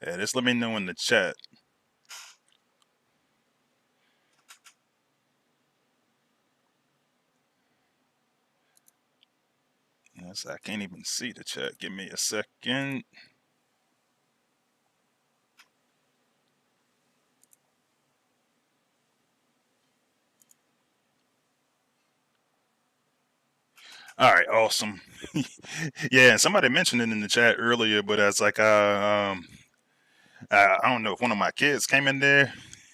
Yeah, just let me know in the chat. Yes, I can't even see the chat. Give me a second. All right, awesome. Yeah, somebody mentioned it in the chat earlier, but I was like, I don't know if one of my kids came in there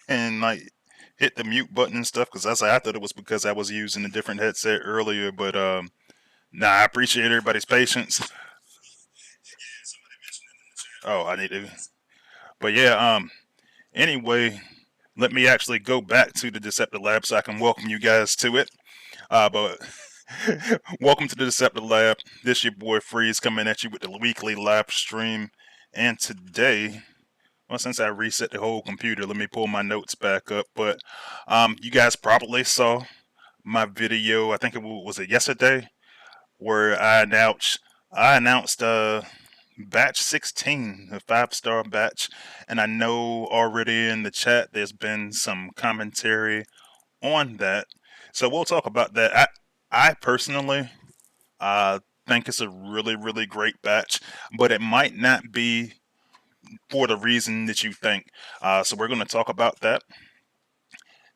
and like hit the mute button and stuff because I thought it was because I was using a different headset earlier, but nah, I appreciate everybody's patience. Oh, I need to. But yeah, anyway, let me actually go back to the Deceptilab so I can welcome you guys to it. But welcome to the Deceptilab. This your boy Freeze coming at you with the weekly live stream. And today, well, since I reset the whole computer, let me pull my notes back up. But you guys probably saw my video. I think it was it yesterday, where I announced batch 16, a 5-star batch, and I know already in the chat there's been some commentary on that. So we'll talk about that. I personally think it's a really, really great batch, but it might not be for the reason that you think. So we're going to talk about that.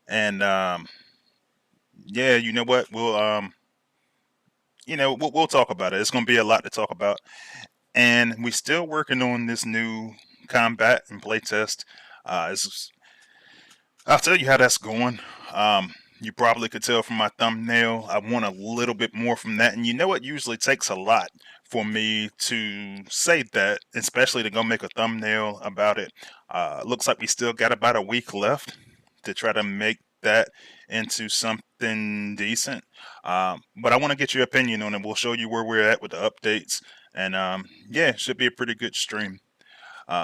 And yeah, you know what? We'll talk about it. It's going to be a lot to talk about. And we're still working on this new combat and playtest. I'll tell you how that's going. You probably could tell from my thumbnail. I want a little bit more from that. And you know, it usually takes a lot for me to say that, especially to go make a thumbnail about it. Looks like we still got about a week left to try to make that into something decent. But I want to get your opinion on it. We'll show you where we're at with the updates. And yeah, it should be a pretty good stream.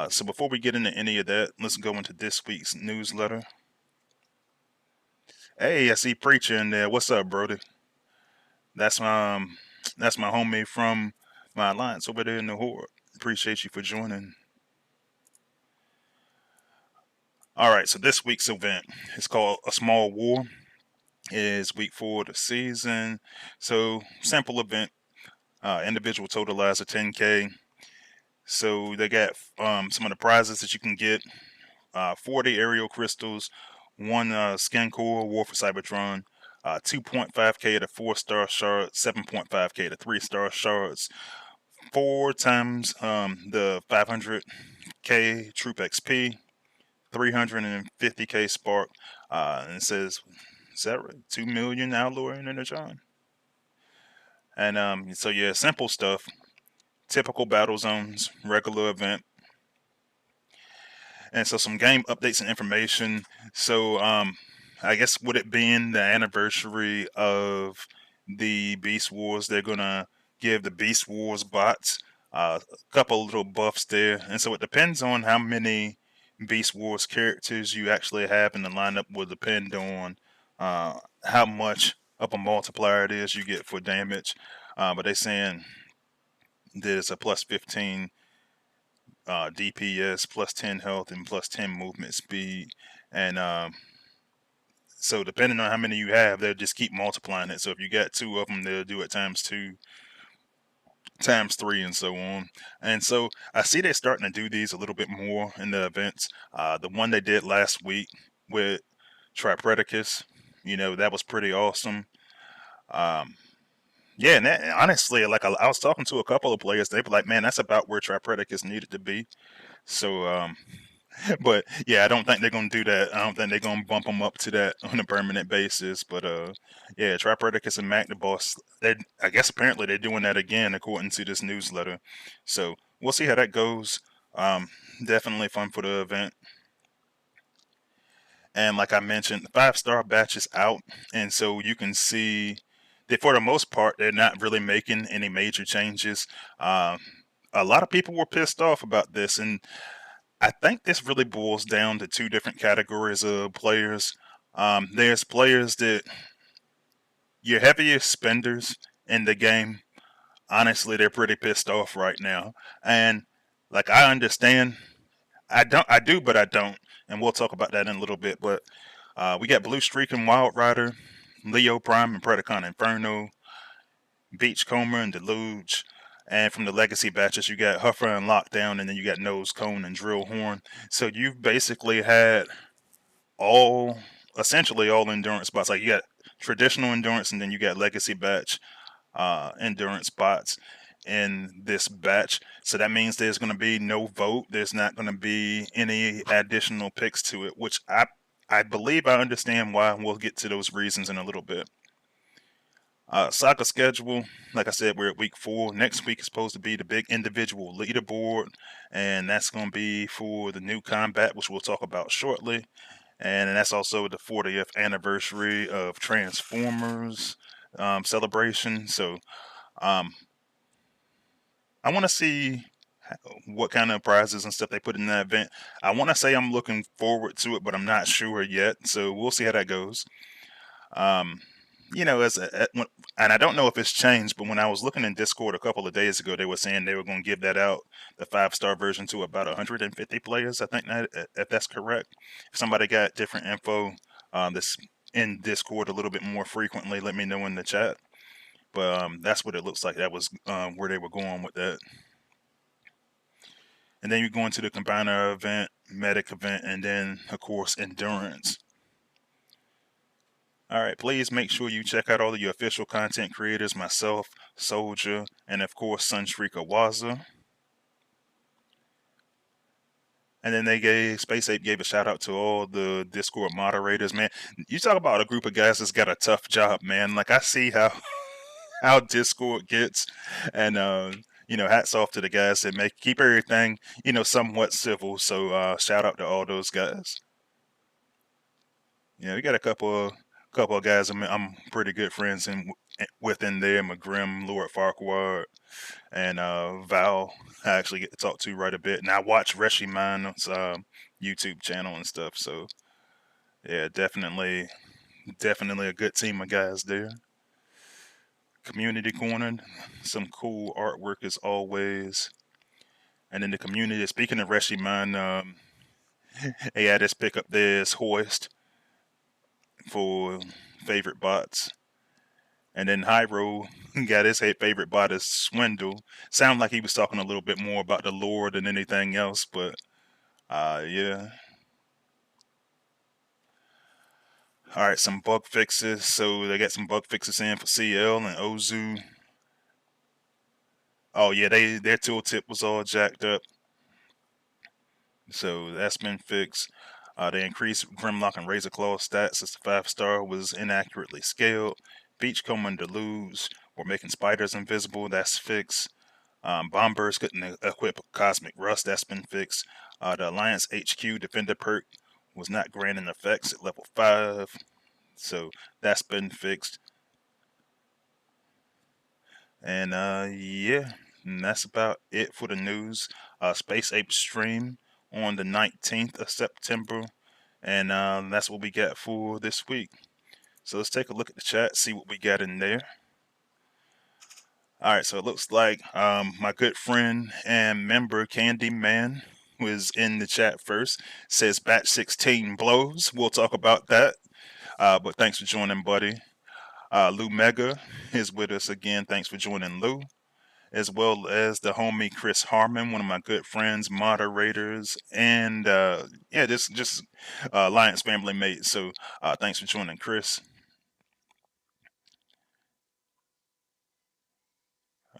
So before we get into any of that, let's go into this week's newsletter. Hey, I see Preacher in there. What's up, Brody? That's that's my homie from my alliance over there in the Horde. Appreciate you for joining. All right, so this week's event is called A Small War. It is week 4 of the season. So simple event. Individual totalizer 10K. So they got some of the prizes that you can get: 40 aerial crystals, one skin core, War for Cybertron, 2.5k to 4-star shards, 7.5k to 3-star shards, 4 times the 500k troop XP, 350k spark, and it says, is that right? 2 million alloy energon. And so yeah, simple stuff. Typical battle zones, regular event, and so some game updates and information. So I guess with it being the anniversary of the Beast Wars, they're gonna give the Beast Wars bots a couple little buffs there, and so it depends on how many Beast Wars characters you actually have in the lineup. Will depend on how much of a multiplier it is you get for damage. But they're saying there's a plus 15 DPS, plus 10 health, and plus 10 movement speed. And so, depending on how many you have, they'll just keep multiplying it. So, if you got 2 of them, they'll do it times 2, times 3, and so on. And so, I see they're starting to do these a little bit more in the events. The one they did last week with Tripredicus, that was pretty awesome. Yeah, and that, honestly, like I was talking to a couple of players, they were like, "Man, that's about where Tripredicus needed to be." So, but yeah, I don't think they're gonna do that. I don't think they're gonna bump them up to that on a permanent basis. But yeah, Tripredicus and Magnaboss, they I guess apparently they're doing that again according to this newsletter. So we'll see how that goes. Um, Definitely fun for the event. And like I mentioned, the 5-star batch is out, and so you can see that for the most part they're not really making any major changes. A lot of people were pissed off about this, and I think this really boils down to 2 different categories of players. There's players that your heaviest spenders in the game. Honestly, they're pretty pissed off right now, and like I understand. I do, but I don't, and we'll talk about that in a little bit. But we got Blue Streak and Wild Rider, Leo Prime and Predacon Inferno, Beachcomber and Deluge. And from the legacy batches, you got Huffer and Lockdown, and then you got Nose Cone and Drill Horn. So you've basically had all essentially all endurance spots. Like you got traditional endurance, and then you got legacy batch endurance spots in this batch. So that means there's going to be no vote. There's not going to be any additional picks to it, which I believe I understand why. We'll get to those reasons in a little bit. Saga schedule, like I said, we're at week 4. Next week is supposed to be the big individual leaderboard, and that's going to be for the new combat, which we'll talk about shortly. And that's also the 40th anniversary of Transformers celebration. So um, I want to see what kind of prizes and stuff they put in that event. I want to say I'm looking forward to it, but I'm not sure yet. So we'll see how that goes. Um, and I don't know if it's changed, but when I was looking in Discord a couple of days ago, they were saying they were going to give that out, the 5-star version, to about 150 players. I think if that's correct. If somebody got different info that's in Discord a little bit more frequently, let me know in the chat. But that's what it looks like. That was where they were going with that. And then you go into the combiner event, medic event, and then of course endurance. All right, please make sure you check out all of your official content creators, myself, Soldier, and of course Sunstreak Waza. And then Space Ape gave a shout out to all the Discord moderators, man. You talk about a group of guys that's got a tough job, man. Like I see how how Discord gets, and hats off to the guys that keep everything somewhat civil. So shout out to all those guys. Yeah, we got a couple of guys I'm pretty good friends within there. McGrim, Lord Farquhar, and Val. I actually get to talk to right a bit, and I watch Reshiman's YouTube channel and stuff. So yeah, definitely Definitely a good team of guys there. Community corner, some cool artwork as always. And in the community, speaking of Reshiman, they had this pick up there as Hoist for favorite bots. And then Hyro got his favorite bot as Swindle. Sound like he was talking a little bit more about the lore than anything else, but yeah. All right, some bug fixes. So they got some bug fixes in for CL and Ozu. Oh yeah, their tooltip was all jacked up, so that's been fixed. They increased Grimlock and Razor Claw stats as the 5-star was inaccurately scaled. Beachcomber and Deluge were making spiders invisible. That's fixed. Bombers couldn't equip Cosmic Rust. That's been fixed. The Alliance HQ Defender perk was not granting effects at level 5, so that's been fixed. And yeah, and that's about it for the news. Space Ape stream on the 19th of September, and that's what we got for this week. So let's take a look at the chat, see what we got in there. All right, so it looks like my good friend and member Candyman was in the chat first. Says batch 16 blows. We'll talk about that. But thanks for joining, buddy. Lou Mega is with us again. Thanks for joining, Lou. As well as the homie Chris Harmon, one of my good friends, moderators, and yeah, just Alliance family mate. So thanks for joining, Chris.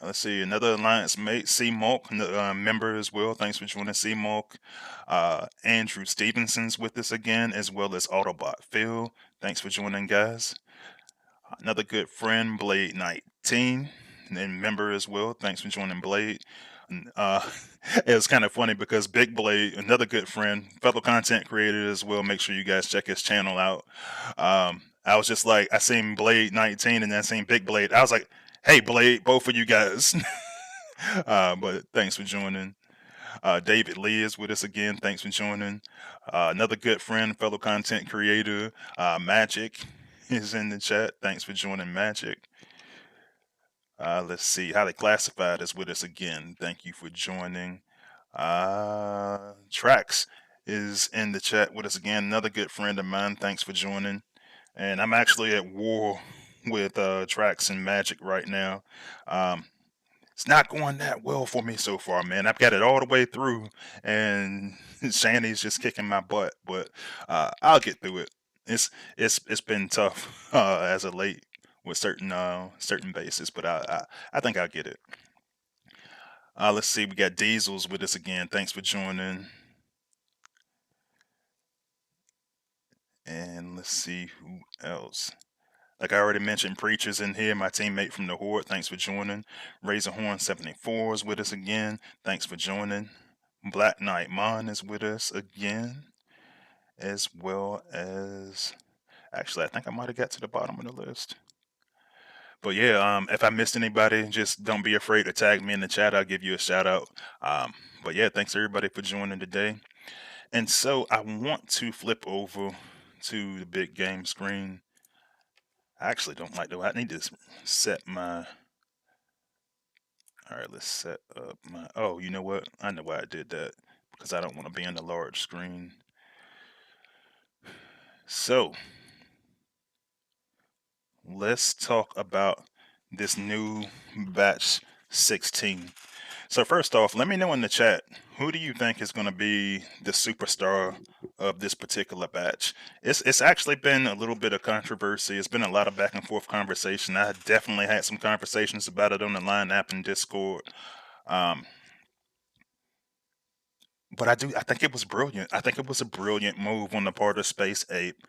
Let's see, another Alliance mate, C Mulk, member as well. Thanks for joining, C Mulk. Andrew Stevenson's with us again, as well as Autobot Phil. Thanks for joining, guys. Another good friend, Blade 19, and member as well. Thanks for joining, Blade. It was kind of funny because Big Blade, another good friend, fellow content creator as well. Make sure you guys check his channel out. I was just like, I seen Blade 19 and then I seen Big Blade. I was like, hey, Blade, both of you guys. But thanks for joining. David Lee is with us again. Thanks for joining. Another good friend, fellow content creator, Magic is in the chat. Thanks for joining, Magic. Let's see. Highly Classified is with us again. Thank you for joining. Trax is in the chat with us again. Another good friend of mine. Thanks for joining. And I'm actually at war with Trax and Magic right now. It's not going that well for me so far, man. I've got it all the way through, and Shanny's just kicking my butt. But I'll get through it. It's been tough as of late with certain bases, but I think I'll get it. Let's see, we got Diesels with us again. Thanks for joining. And let's see who else. Like I already mentioned, Preacher's in here, my teammate from the Horde. Thanks for joining. Razorhorn74 is with us again. Thanks for joining. Black Knight Mon is with us again. As well as... Actually, I think I might have got to the bottom of the list. But yeah, if I missed anybody, just don't be afraid to tag me in the chat. I'll give you a shout out. But yeah, thanks everybody for joining today. And so I want to flip over to the big game screen. I actually don't like that. I need to set my... All right, let's set up my... Oh, you know what? I know why I did that. Because I don't want to be on the large screen. So, let's talk about this new batch 16. So first off, let me know in the chat, who do you think is going to be the superstar of this particular batch? It's actually been a little bit of controversy. It's been a lot of back and forth conversation. I definitely had some conversations about it on the Line app and Discord. But I think it was brilliant. I think it was a brilliant move on the part of Space Ape,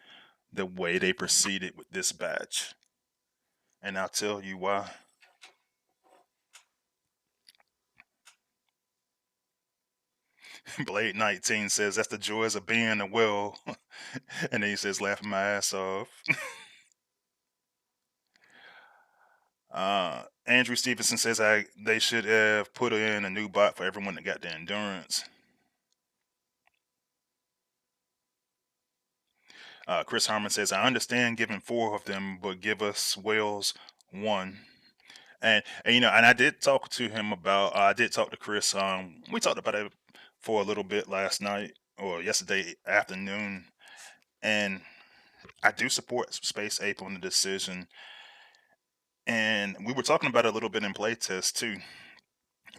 the way they proceeded with this batch. And I'll tell you why. Blade 19 says that's the joys of being a will. And then he says, laughing my ass off. Andrew Stevenson says they should have put in a new bot for everyone that got the endurance. Chris Harmon says, I understand giving four of them, but give us whales one. And and I did talk to him about, I did talk to Chris. We talked about it for a little bit last night or yesterday afternoon. And I do support Space Ape on the decision. And we were talking about it a little bit in playtest too.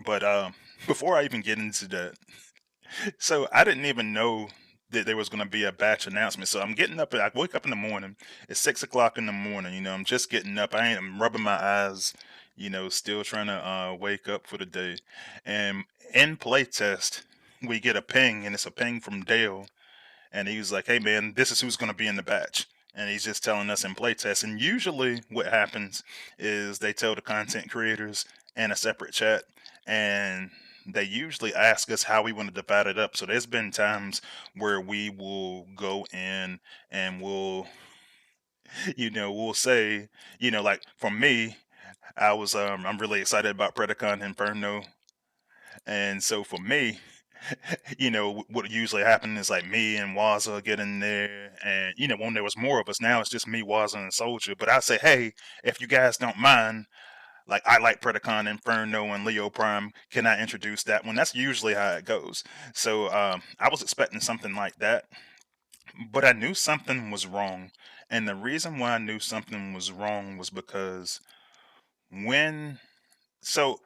But before I even get into that, so I didn't even know that there was going to be a batch announcement. So I'm getting up. I wake up in the morning. It's 6 o'clock in the morning. I'm just getting up. I'm rubbing my eyes. Still trying to wake up for the day. And in playtest, we get a ping, and it's a ping from Dale, and he was like, "Hey man, this is who's going to be in the batch." And he's just telling us in playtest. And usually, what happens is they tell the content creators in a separate chat, and they usually ask us how we want to divide it up. So there's been times where we will go in and we'll say, like for me, I'm really excited about Predacon Inferno, and so for me, what usually happens is like me and Waza get in there, and when there was more of us, now it's just me, Waza, and Soldier. But I say, hey, if you guys don't mind, like I like Predacon Inferno and Leo Prime, can I introduce that one? That's usually how it goes. So I was expecting something like that, but I knew something was wrong, and the reason why I knew something was wrong was because when so.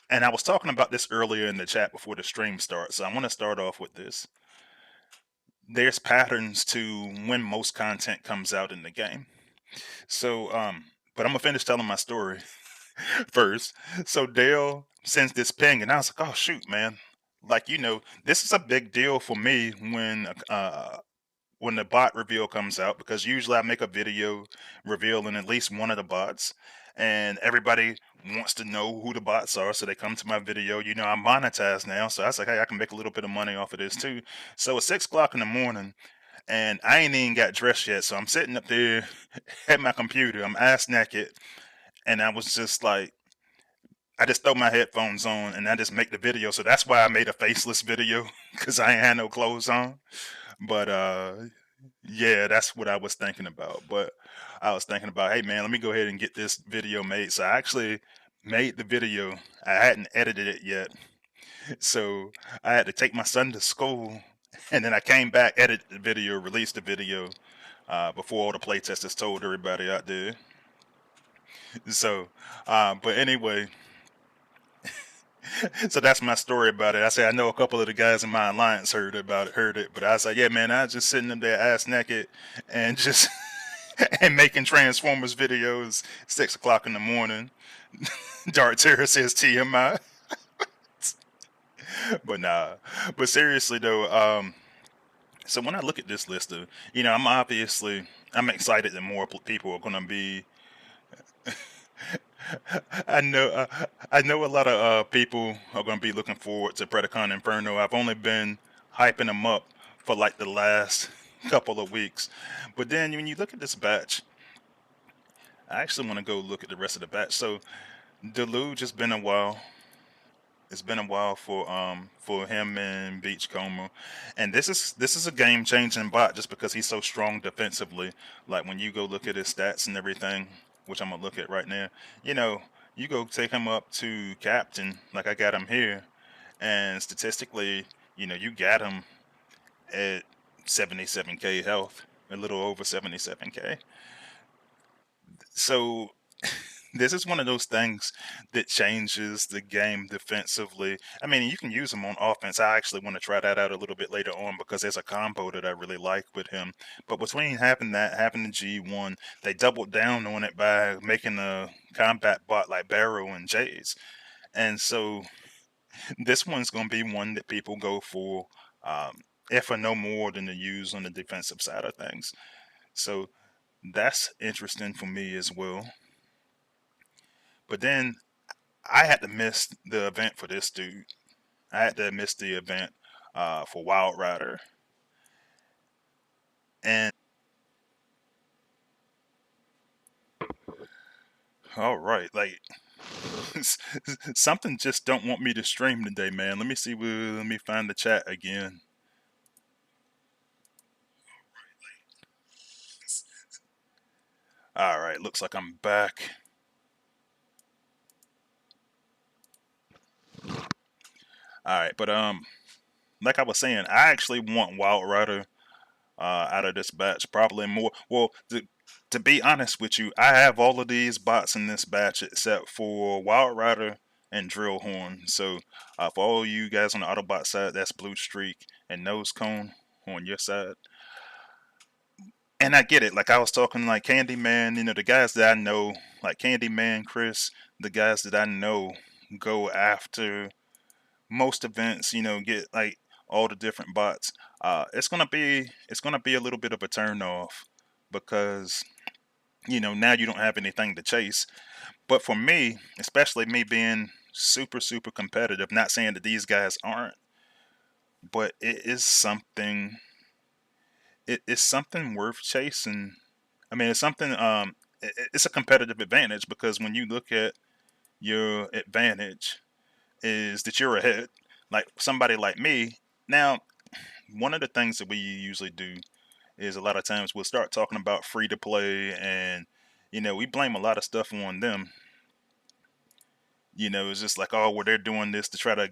And I was talking about this earlier in the chat before the stream starts, so I want to start off with this. There's patterns to when most content comes out in the game. So, but I'm gonna finish telling my story first. So Dale sends this ping, and I was like, "Oh shoot, man! Like this is a big deal for me when the bot reveal comes out, because usually I make a video revealing at least one of the bots, and everybody wants to know who the bots are, so they come to my video. I'm monetized now, so I was like, hey, I can make a little bit of money off of this too. So it's 6 o'clock in the morning, and I ain't even got dressed yet, so I'm sitting up there at my computer, I'm ass naked, and I was just like, I just throw my headphones on and I just make the video. So that's why I made a faceless video, because I ain't had no clothes on. But yeah, that's what I was thinking about. But I was thinking about, hey man, let me go ahead and get this video made. So I actually made the video. I hadn't edited it yet. So I had to take my son to school, and then I came back, edited the video, released the video before all the playtesters told everybody out there. So, but anyway, so that's my story about it. I say I know a couple of the guys in my alliance heard it, but I was like, yeah, man, I was just sitting up there ass naked and just and making Transformers videos 6 o'clock in the morning. Dark Terror says TMI, but nah. But seriously though, so when I look at this list of, I'm excited that more people are gonna be. I know a lot of people are going to be looking forward to Predacon Inferno. I've only been hyping them up for like the last couple of weeks, but then when you look at this batch, I actually want to go look at the rest of the batch. So Deluge has been a while. It's been a while for him and Beachcomber, and this is a game changing bot just because he's so strong defensively. Like when you go look at his stats and everything, which I'm gonna look at right now, you know, you go take him up to captain, like I got him here, and statistically, you got him at 77k health, a little over 77k. So this is one of those things that changes the game defensively. I mean, you can use him on offense. I actually want to try that out a little bit later on because there's a combo that I really like with him. But between having that, having the G1, they doubled down on it by making a combat bot like Barrow and Jays. And so this one's going to be one that people go for, if for no more than to use on the defensive side of things. So that's interesting for me as well. But then I had to miss the event for this dude. I had to miss the event for Wild Rider. And all right, like something just don't want me to stream today, man. Let me see. Let me find the chat again. All right, looks like I'm back. All right, but like I was saying, I actually want Wild Rider out of this batch. Probably more. Well, to be honest with you, I have all of these bots in this batch except for Wild Rider and Drill Horn. So for all you guys on the Autobot side, that's Blue Streak and Nose Cone on your side. And I get it. Like I was talking like Candyman, the guys that I know, like Candyman, Chris, the guys that I know go after most events, get like all the different bots. It's gonna be a little bit of a turn off because now you don't have anything to chase. But for me, especially me being super super competitive, not saying that these guys aren't, but it is something worth chasing. I mean, it's something. It's a competitive advantage because when you look at your advantage is that you're ahead. Like somebody like me. Now, one of the things that we usually do is a lot of times we'll start talking about free to play, and we blame a lot of stuff on them. It's just like, oh, well, they're doing this to try to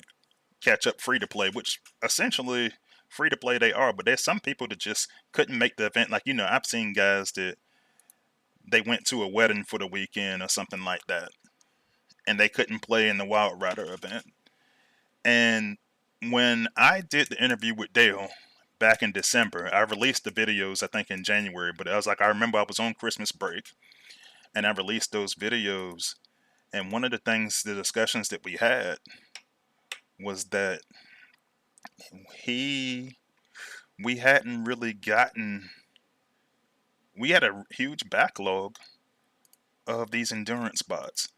catch up free to play, which essentially free to play they are. But there's some people that just couldn't make the event. Like I've seen guys that they went to a wedding for the weekend or something like that, and they couldn't play in the Wild Rider event. And when I did the interview with Dale back in December, I released the videos I think in January, but I was like, I remember I was on Christmas break and I released those videos. And one of the things, the discussions that we had was that he, we hadn't really gotten, we had a huge backlog of these endurance bots.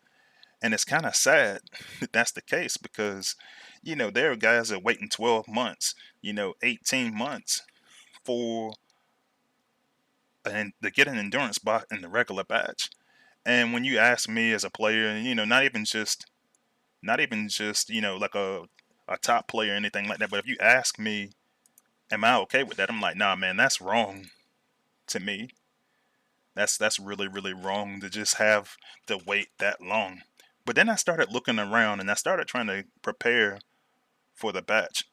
And it's kind of sad that that's the case because, there are guys that are waiting 12 months, 18 months for and to get an endurance bot in the regular batch. And when you ask me as a player, not even just like a top player or anything like that, but if you ask me, am I okay with that? I'm like, nah, man, that's wrong to me. That's really really wrong to just have to wait that long. But then I started looking around and I started trying to prepare for the batch.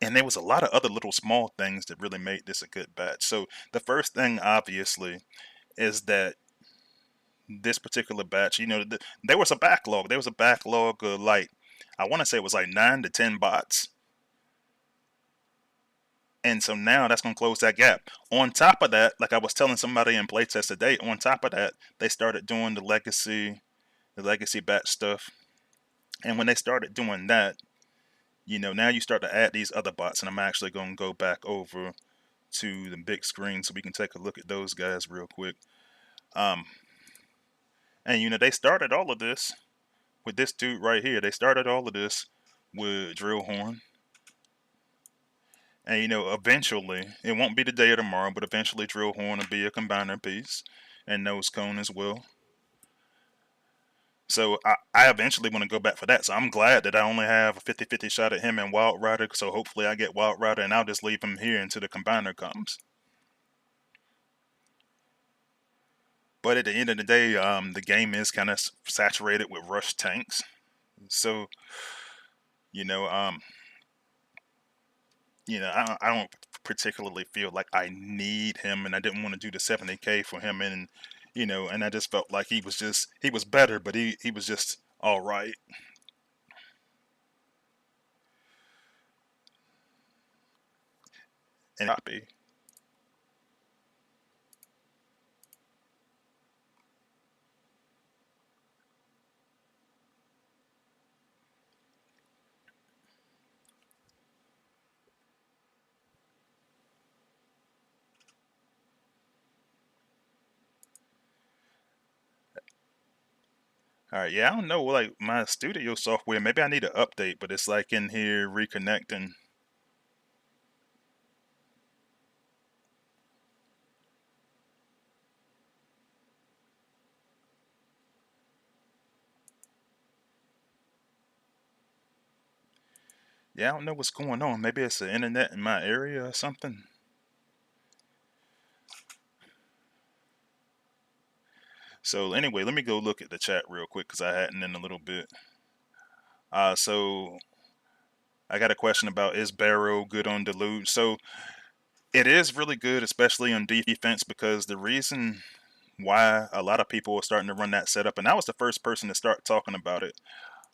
And there was a lot of other little small things that really made this a good batch. So the first thing, obviously, is that this particular batch, there was a backlog. There was a backlog of like, I want to say it was like 9 to 10 bots. And so now that's going to close that gap. On top of that, like I was telling somebody in playtest today, on top of that, they started doing the legacy batch stuff. And when they started doing that, now you start to add these other bots. And I'm actually going to go back over to the big screen so we can take a look at those guys real quick. Um, and they started all of this with this dude right here. They started all of this with Drill Horn. And eventually, it won't be today or tomorrow, but eventually Drill Horn will be a combiner piece and Nose Cone as well. So I eventually want to go back for that. So I'm glad that I only have a 50-50 shot at him and Wild Rider. So hopefully I get Wild Rider and I'll just leave him here until the combiner comes. But at the end of the day, the game is kind of saturated with rush tanks. So, you know, um, I don't particularly feel like I need him, and I didn't want to do the 70K for him, and I just felt like he was better, but he was just all right. And copy. All right, yeah, I don't know, like my studio software, maybe I need to update, but it's like in here reconnecting. Yeah, I don't know what's going on. Maybe it's the internet in my area or something. So anyway, let me go look at the chat real quick because I hadn't in a little bit. So I got a question about, is Barrow good on Deluge? So it is really good, especially on defense, because the reason why a lot of people are starting to run that setup, and I was the first person to start talking about it.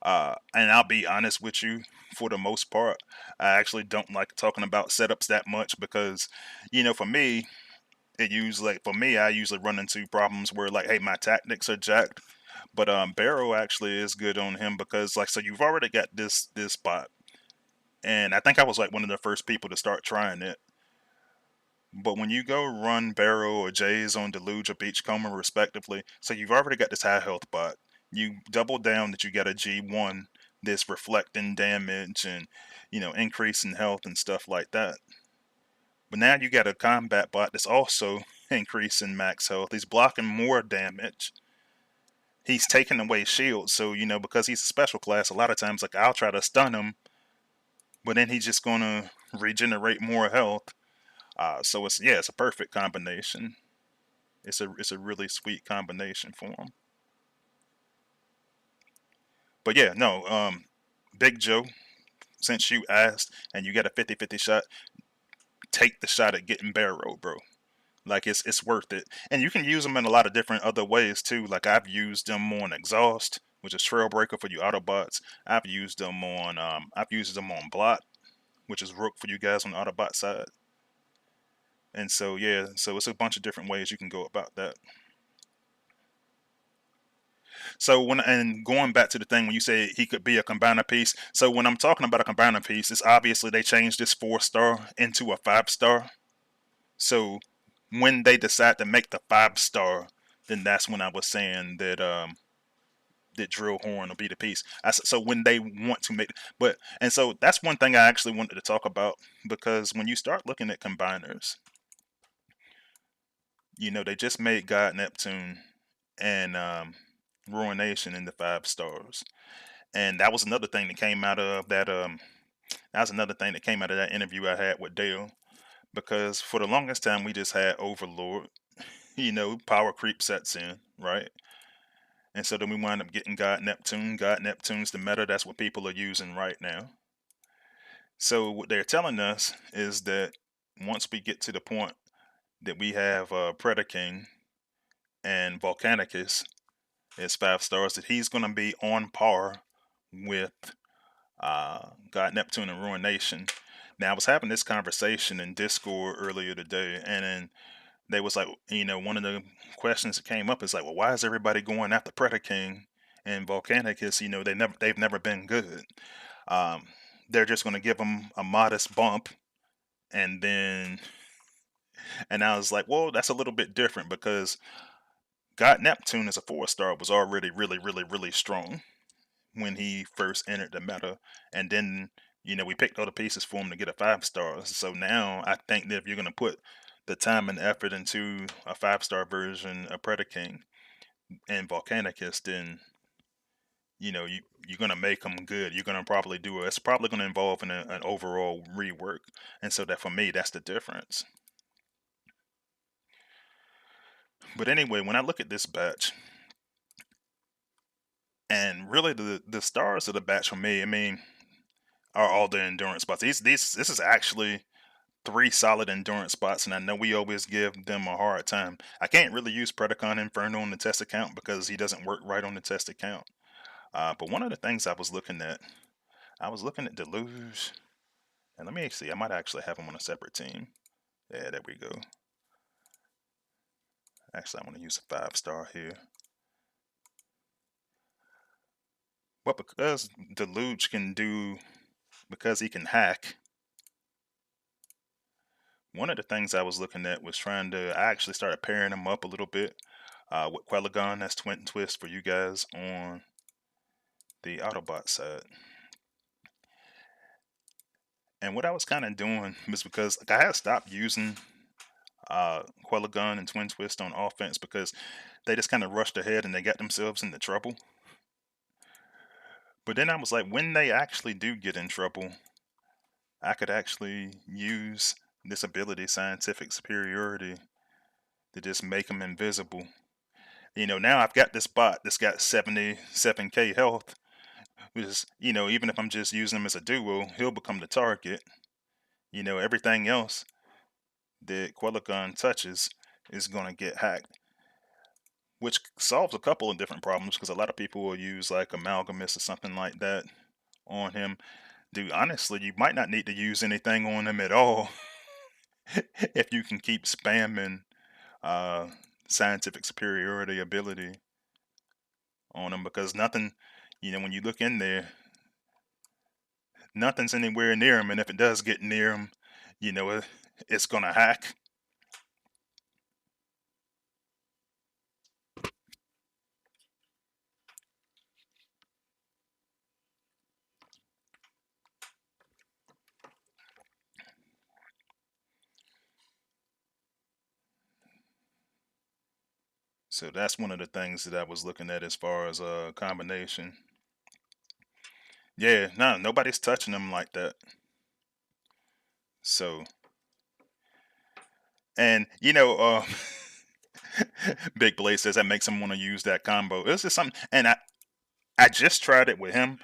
And I'll be honest with you, for the most part, I actually don't like talking about setups that much because, for me, I usually run into problems where like, hey, my tactics are jacked. But Barrow actually is good on him because like, so you've already got this spot, and I think I was like one of the first people to start trying it. But when you go run Barrow or Jays on Deluge or Beachcomber respectively, so you've already got this high health bot. You double down that you got a G1, this reflecting damage and increasing health and stuff like that. But now you got a combat bot that's also increasing max health. He's blocking more damage. He's taking away shields. So, because he's a special class, a lot of times like I'll try to stun him, but then he's just gonna regenerate more health. So it's a perfect combination. It's a really sweet combination for him. But yeah, no, Big Joe, since you asked and you got a 50-50 shot, take the shot at getting Barrow, bro. Like it's worth it. And you can use them in a lot of different other ways too. Like I've used them on Exhaust, which is Trailbreaker for you Autobots. I've used them on Blot, which is Rook for you guys on the Autobot side. And so yeah, so it's a bunch of different ways you can go about that. So going back to the thing when you say he could be a combiner piece, so when I'm talking about a combiner piece, it's obviously they changed this 4-star into a 5-star. So when they decide to make the 5-star, then that's when I was saying that Drill Horn will be the piece. So when they want to make, and so that's one thing I actually wanted to talk about because when you start looking at combiners, they just made God Neptune and Ruination in the 5 stars. And that was another thing that came out of that. That was another thing that came out of that interview I had with Dale. Because for the longest time we just had Overlord. Power creep sets in, right? And so then we wind up getting God Neptune. God Neptune's the meta. That's what people are using right now. So what they're telling us is that once we get to the point that we have Predaking and Volcanicus as 5 stars, that he's going to be on par with God Neptune and Ruination. Now I was having this conversation in Discord earlier today, and then they was like, one of the questions that came up is like, well, why is everybody going after Predaking and Volcanicus? They've never been good. Um, they're just going to give them a modest bump, and then, and I was like, well, that's a little bit different because God Neptune as a 4-star was already really, really, really strong when he first entered the meta, and then we picked other pieces for him to get a 5-star. So now I think that if you're going to put the time and effort into a 5-star version of Predaking and Volcanicus, then you're going to make them good. You're going to probably do it. It's probably going to involve an overall rework, and so that for me that's the difference. But anyway, when I look at this batch, and really the stars of the batch for me, I mean, are all the endurance spots. This is actually 3 solid endurance spots, and I know we always give them a hard time. I can't really use Predacon Inferno on the test account because he doesn't work right on the test account. But one of the things I was looking at Deluge, and let me see, I might actually have him on a separate team. Yeah, there we go. Actually, I want to use a 5-star here. But because Deluge because he can hack, one of the things I was looking at was I actually started pairing him up a little bit with Quellagon. That's Twin Twist for you guys on the Autobot side. And what I was kind of doing was because I had stopped using Quellagon and Twin Twist on offense because they just kind of rushed ahead and they got themselves into trouble. But then I was like, when they actually do get in trouble, I could actually use this ability, Scientific Superiority, to just make them invisible. Now I've got this bot that's got 77k health, which is, even if I'm just using him as a duo, he'll become the target. Everything else that Quellicon touches is going to get hacked, which solves a couple of different problems because a lot of people will use like Amalgamous or something like that on him. Dude, honestly, you might not need to use anything on him at all if you can keep spamming uh, scientific superiority ability on him, because nothing, when you look in there, nothing's anywhere near him, and if it does get near him, it's gonna hack. So that's one of the things that I was looking at as far as a combination. Yeah, no, nobody's touching him like that. So, and Big Blade says that makes him want to use that combo. It's just something, and I just tried it with him,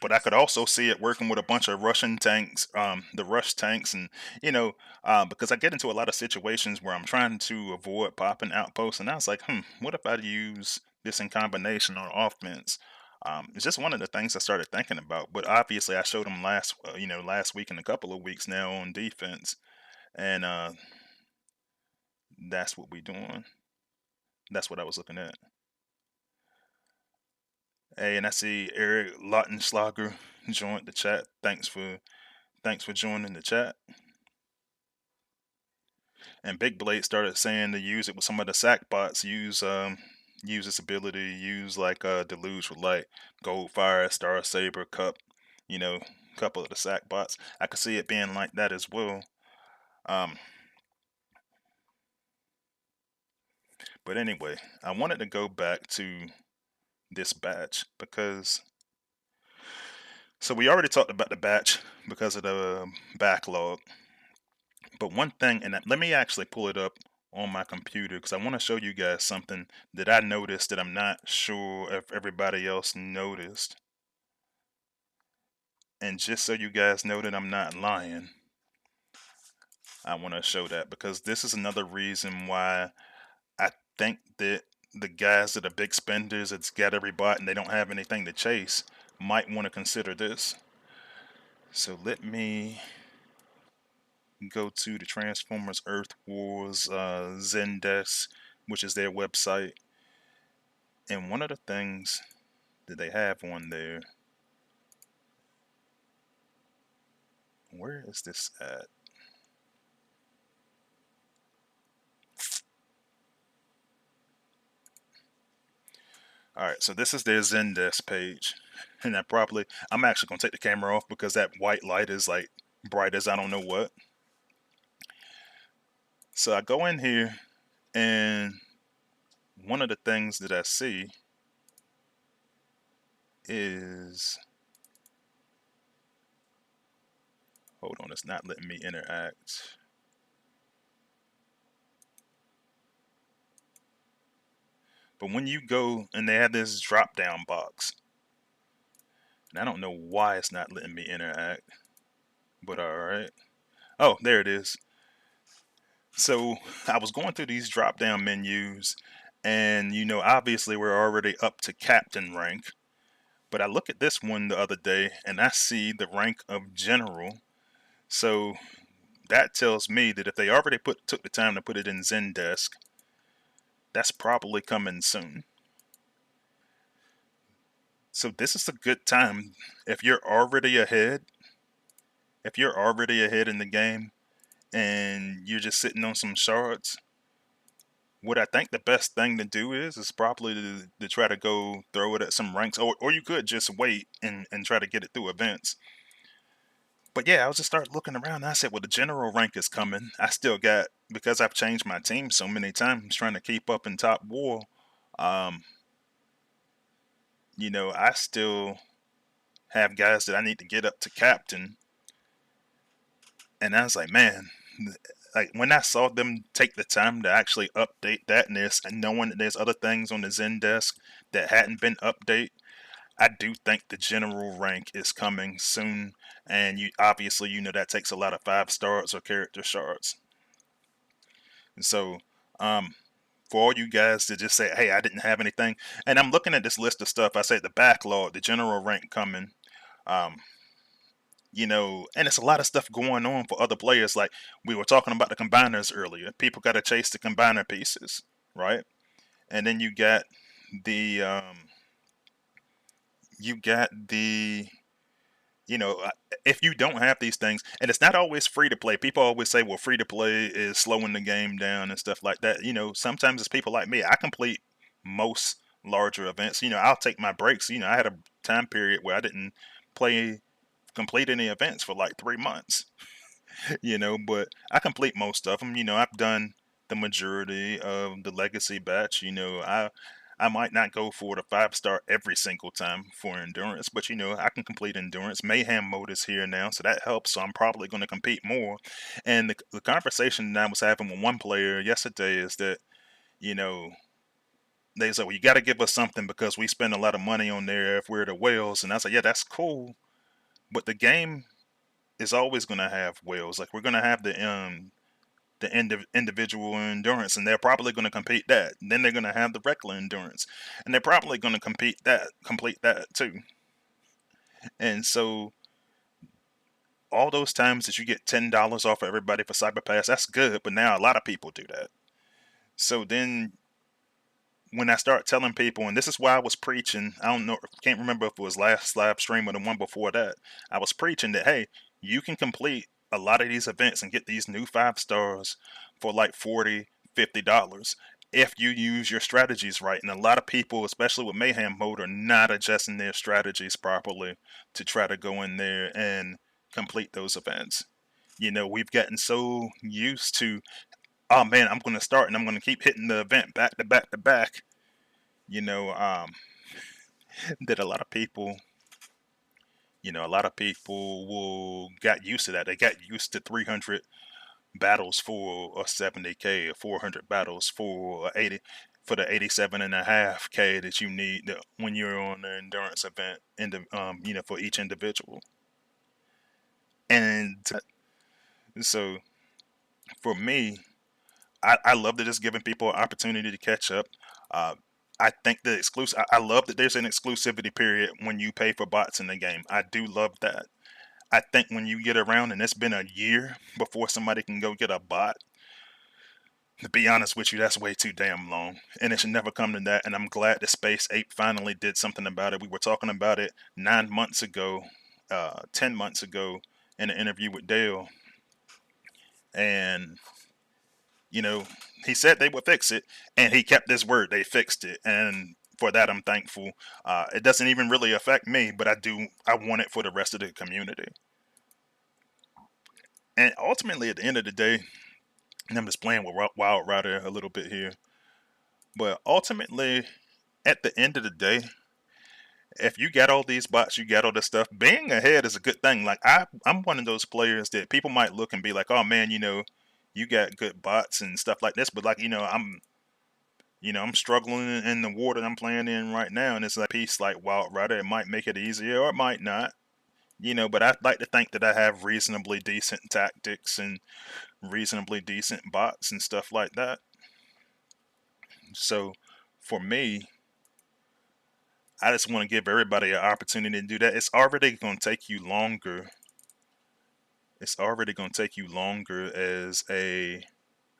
but I could also see it working with a bunch of Russian tanks, the Rush tanks, and because I get into a lot of situations where I'm trying to avoid popping outposts, and I was like, what if I use this in combination on offense? It's just one of the things I started thinking about. But obviously, I showed him last week and a couple of weeks now on defense, and that's what we doing. That's what I was looking at. Hey, and I see Eric Lautenschlager joined the chat. Thanks for joining the chat. And Big Blade started saying to use it with some of the sack bots. Use this ability. Use like Deluge with like Goldfire, Star Saber, Cup. A couple of the sack bots. I could see it being like that as well. Um, but anyway, I wanted to go back to this batch because so we already talked about the batch because of the backlog. But one thing, and let me actually pull it up on my computer because I want to show you guys something that I noticed that I'm not sure if everybody else noticed. And just so you guys know that I'm not lying, I want to show that because this is another reason why I think that the guys that are big spenders that's got every bot and they don't have anything to chase might want to consider this. So let me go to the Transformers Earth Wars Zendesk, which is their website. And one of the things that they have on there, where is this at? All right, so this is their Zendesk page. And I'm actually going to take the camera off because that white light is like bright as I don't know what. So I go in here, and one of the things that I see is, hold on, it's not letting me interact. But when you go and they have this drop down box, and I don't know why it's not letting me interact, but all right. Oh, there it is. So I was going through these drop down menus, and obviously we're already up to captain rank. But I look at this one the other day, and I see the rank of general. So that tells me that if they already took the time to put it in Zendesk, that's probably coming soon. So this is a good time if you're already ahead. If you're already ahead in the game and you're just sitting on some shards, what I think the best thing to do is probably to try to go throw it at some ranks, or you could just wait and try to get it through events. But yeah, I was just start looking around and I said, well, the general rank is coming. I still got, because I've changed my team so many times trying to keep up in top war, um, I still have guys that I need to get up to captain. And I was like, man, like when I saw them take the time to actually update that, and there's and knowing that there's other things on the Zendesk that hadn't been updated, I do think the general rank is coming soon, and you obviously that takes a lot of 5 stars or character shards. And so, um, for all you guys to just say, "Hey, I didn't have anything," and I'm looking at this list of stuff. I say the backlog, the general rank coming. Um, and it's a lot of stuff going on for other players. Like we were talking about the combiners earlier. People got to chase the combiner pieces, right? And then the you got the you know, uh, if you don't have these things, and it's not always free to play. People always say, "Well, free to play is slowing the game down and stuff like that." Sometimes it's people like me. I complete most larger events. I'll take my breaks. I had a time period where I didn't play complete any events for like 3 months. But I complete most of them. I've done the majority of the legacy batch. I might not go for the 5 star every single time for endurance, but I can complete endurance. Mayhem mode is here now, so that helps. So I'm probably going to compete more. And the conversation that I was having with one player yesterday is that you know they said, "Well, you got to give us something because we spend a lot of money on there if we're the whales." And I said, "Yeah, that's cool, but the game is always going to have whales. Like we're going to have the individual endurance, and they're probably going to compete that. And then they're going to have the regular endurance, and they're probably going to complete that too. And so all those times that you get $10 off of everybody for Cyber Pass, that's good. But now a lot of people do that. So then when I start telling people, and this is why I was preaching, I don't know, can't remember if it was last live stream or the one before that. I was preaching that hey, you can complete a lot of these events and get these new 5 stars for like $40, $50 if you use your strategies right. And a lot of people, especially with Mayhem mode, are not adjusting their strategies properly to try to go in there and complete those events. We've gotten so used to, oh man, I'm going to start and I'm going to keep hitting the event back to back to back. You know, um, that a lot of people will got used to that. They got used to 300 battles for a 70K or 400 battles for 80 for the 87.5K that you need when you're on the endurance event for each individual. And so for me, I love that it's giving people an opportunity to catch up. Uh, I think the exclusive. I love that there's an exclusivity period when you pay for bots in the game. I do love that. I think when you get around and it's been a year before somebody can go get a bot, to be honest with you, that's way too damn long. And it should never come to that. And I'm glad that Space Ape finally did something about it. We were talking about it 9 months ago, 10 months ago in an interview with Dale. And you know, he said they would fix it, and he kept his word. They fixed it, and for that, I'm thankful. It doesn't even really affect me, but I do. I want it for the rest of the community. And ultimately, at the end of the day, and I'm just playing with Wild Rider a little bit here, but ultimately, at the end of the day, if you got all these bots, you got all this stuff. Being ahead is a good thing. Like I'm one of those players that people might look and be like, "Oh man, you got good bots and stuff like this," but like I'm struggling in the war that I'm playing in right now, and it's like a piece like Wild Rider. It might make it easier, or it might not. But I'd like to think that I have reasonably decent tactics and reasonably decent bots and stuff like that. So, for me, I just want to give everybody an opportunity to do that. It's already going to take you longer. It's already going to take you longer as a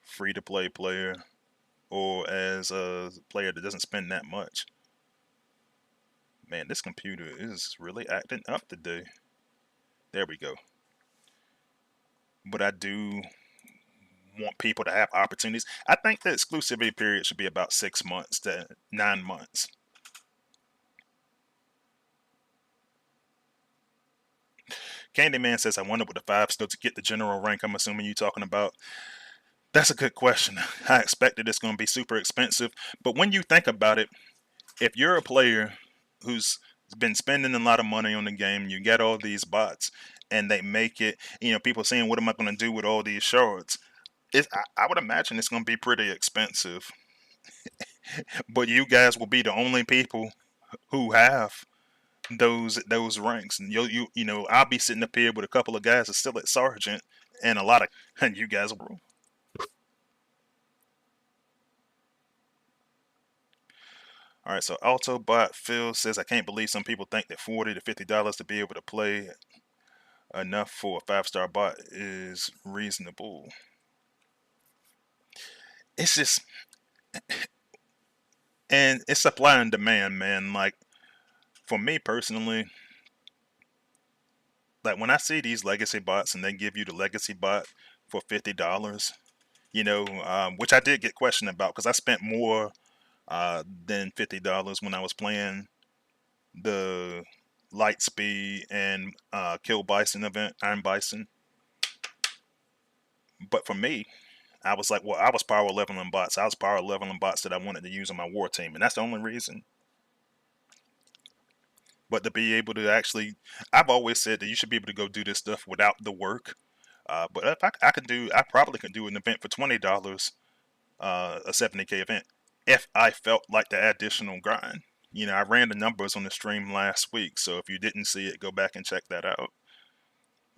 free to play player or as a player that doesn't spend that much. Man, this computer is really acting up today. There we go. But I do want people to have opportunities. I think the exclusivity period should be about 6 months to 9 months. Candyman says, I wonder what the 5 stars to get the general rank I'm assuming you're talking about. That's a good question. I expected it's going to be super expensive. But when you think about it, if you're a player who's been spending a lot of money on the game, you get all these bots, and they make it, people saying, what am I going to do with all these shards? I would imagine it's going to be pretty expensive, but you guys will be the only people who have those ranks, and you know I'll be sitting up here with a couple of guys that's still at sergeant, and a lot of and you guys will. All right, so Autobot Phil says I can't believe some people think that $40 to $50 to be able to play enough for a 5-star bot is reasonable. It's just, and it's supply and demand, man. Like for me personally, like when I see these legacy bots and they give you the legacy bot for $50, you know, which I did get questioned about because I spent more than $50 when I was playing the Lightspeed and Kill Bison event, Iron Bison. But for me, I was like, well, I was power leveling bots. I was power leveling bots that I wanted to use on my war team, and that's the only reason. But to be able to actually, I've always said that you should be able to go do this stuff without the work. But if I could do, I probably could do an event for $20, a 70K event, if I felt like the additional grind. You know, I ran the numbers on the stream last week, so if you didn't see it, go back and check that out.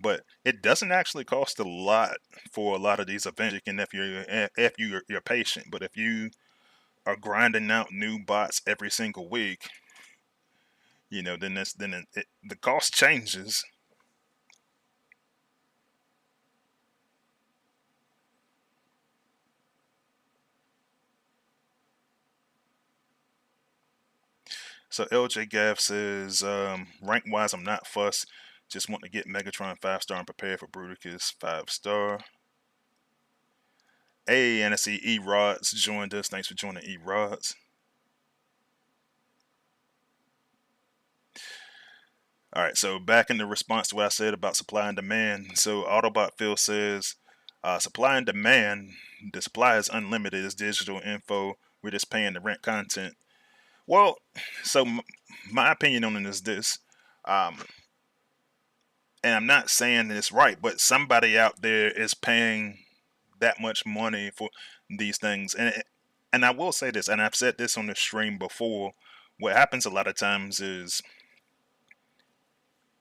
But it doesn't actually cost a lot for a lot of these events. You can if you're patient. But if you are grinding out new bots every single week, you know, then the cost changes. So LJ Gaff says, rank wise, I'm not fussed. Just want to get Megatron 5-star and prepare for Bruticus 5-star. Hey, and I see E Rods joined us. Thanks for joining, E Rods. All right, so back in the response to what I said about supply and demand. So Autobot Phil says, supply and demand. The supply is unlimited. It's digital info. We're just paying to rent content. Well, so my opinion on it is this, um, and I'm not saying it's right, but somebody out there is paying that much money for these things, and I will say this, and I've said this on the stream before. What happens a lot of times is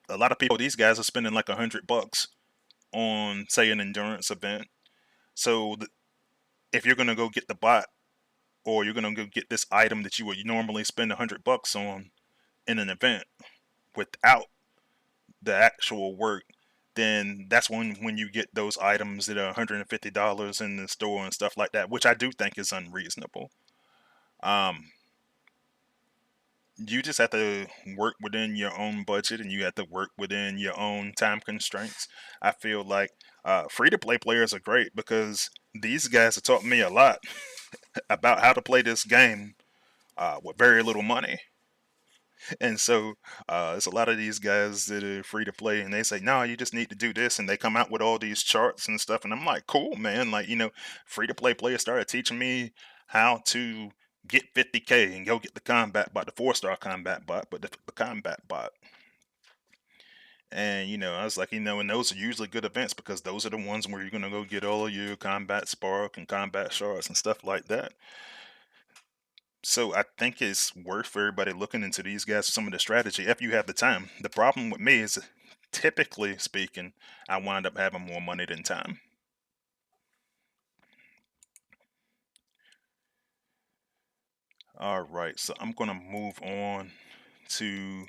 a lot of people, these guys are spending like $100 on say an endurance event. So if you're gonna go get the bot, or you're gonna go get this item that you would normally spend $100 on in an event without the actual work, then that's when you get those items that are $150 in the store and stuff like that, which I do think is unreasonable. Um, you just have to work within your own budget and you have to work within your own time constraints. I feel like free to play players are great because these guys have taught me a lot about how to play this game with very little money. And so it's a lot of these guys that are free to play and they say, no, you just need to do this. And they come out with all these charts and stuff. And I'm like, cool, man. Like, you know, free to play players started teaching me how to get 50K and go get the combat bot, the 4-star combat bot, but the combat bot. And, you know, I was like, you know, and those are usually good events because those are the ones where you're going to go get all of your combat spark and combat shards and stuff like that. So I think it's worth for everybody looking into these guys for some of the strategy if you have the time. The problem with me is, typically speaking, I wind up having more money than time. All right, so I'm gonna move on to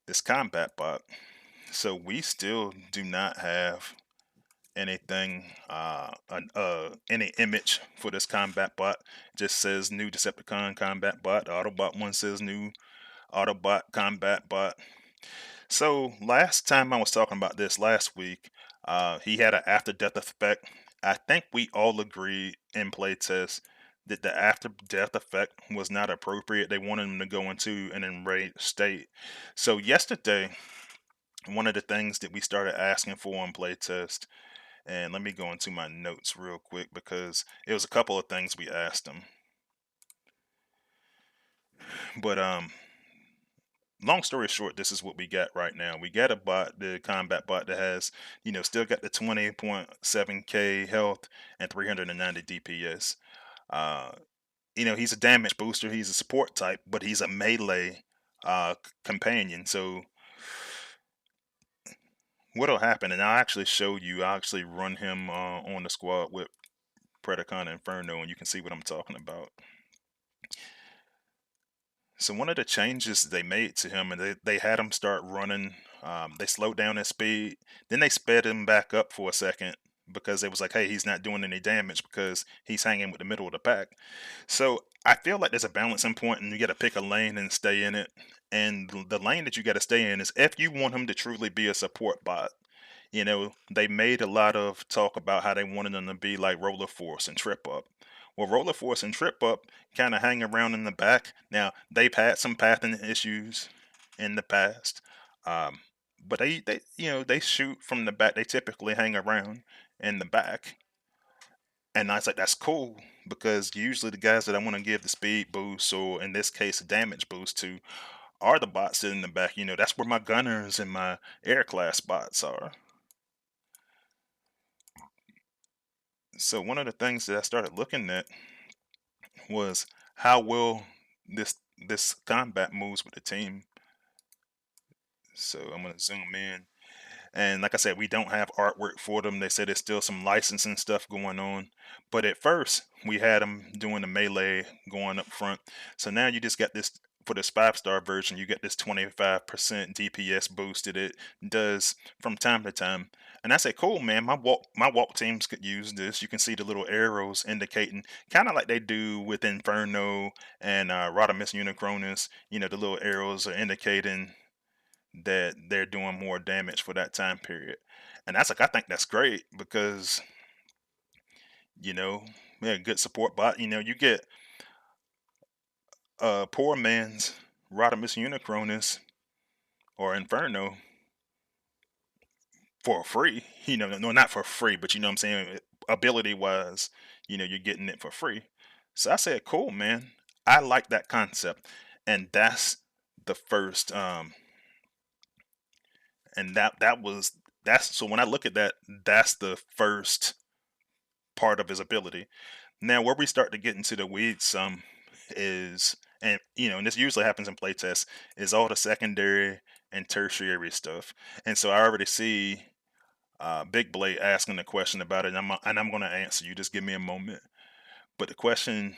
this combat bot. So we still do not have anything, any image for this combat bot. It just says new Decepticon combat bot. The Autobot one says new Autobot combat bot. So last time I was talking about this last week, he had an after death effect. I think we all agreed in playtest that the after death effect was not appropriate. They wanted him to go into an enraged state. So yesterday, one of the things that we started asking for in playtest, and let me go into my notes real quick because it was a couple of things we asked him. But long story short, this is what we got right now. We got a bot, the combat bot that has, still got the 20.7k health and 390 DPS. Uh, he's a damage booster. He's a support type, but he's a melee companion. So what'll happen? And I'll actually show you. I'll actually run him on the squad with Predacon Inferno, and you can see what I'm talking about. So one of the changes they made to him, and they had him start running. They slowed down his speed. Then they sped him back up for a second because it was like, hey, he's not doing any damage because he's hanging with the middle of the pack. So I feel like there's a balancing point, and you got to pick a lane and stay in it. And the lane that you got to stay in is if you want him to truly be a support bot. They made a lot of talk about how they wanted them to be like Roller Force and Trip Up. Well, Roller Force and Trip Up kind of hang around in the back. Now, they've had some pathing issues in the past. Um, but they shoot from the back. They typically hang around in the back. And I was like, that's cool because usually the guys that I want to give the speed boost or in this case a damage boost to are the bots that in the back. That's where my gunners and my air class bots are. So one of the things that I started looking at was how well this combat moves with the team. So I'm gonna zoom in. And like I said, we don't have artwork for them. They said there's still some licensing stuff going on. But at first, we had them doing the melee going up front. So now you just got this for this 5-star version. You get this 25% DPS boost that it does from time to time. And I say, cool, man. My walk teams could use this. You can see the little arrows indicating, kind of like they do with Inferno and Rodimus Unicronus. The little arrows are indicating that they're doing more damage for that time period. And that's like I think that's great because, you know, yeah, good support bot. You get poor man's Rodimus Unicronus or Inferno for free. No, not for free, but you know what I'm saying? Ability wise, you're getting it for free. So I said, cool, man. I like that concept. And the first and that's so when I look at that, that's the first part of his ability. Now, where we start to get into the weeds, some is, and this usually happens in playtests, is all the secondary and tertiary stuff. And so I already see Big Blade asking a question about it, and I'm going to answer you. Just give me a moment. But the question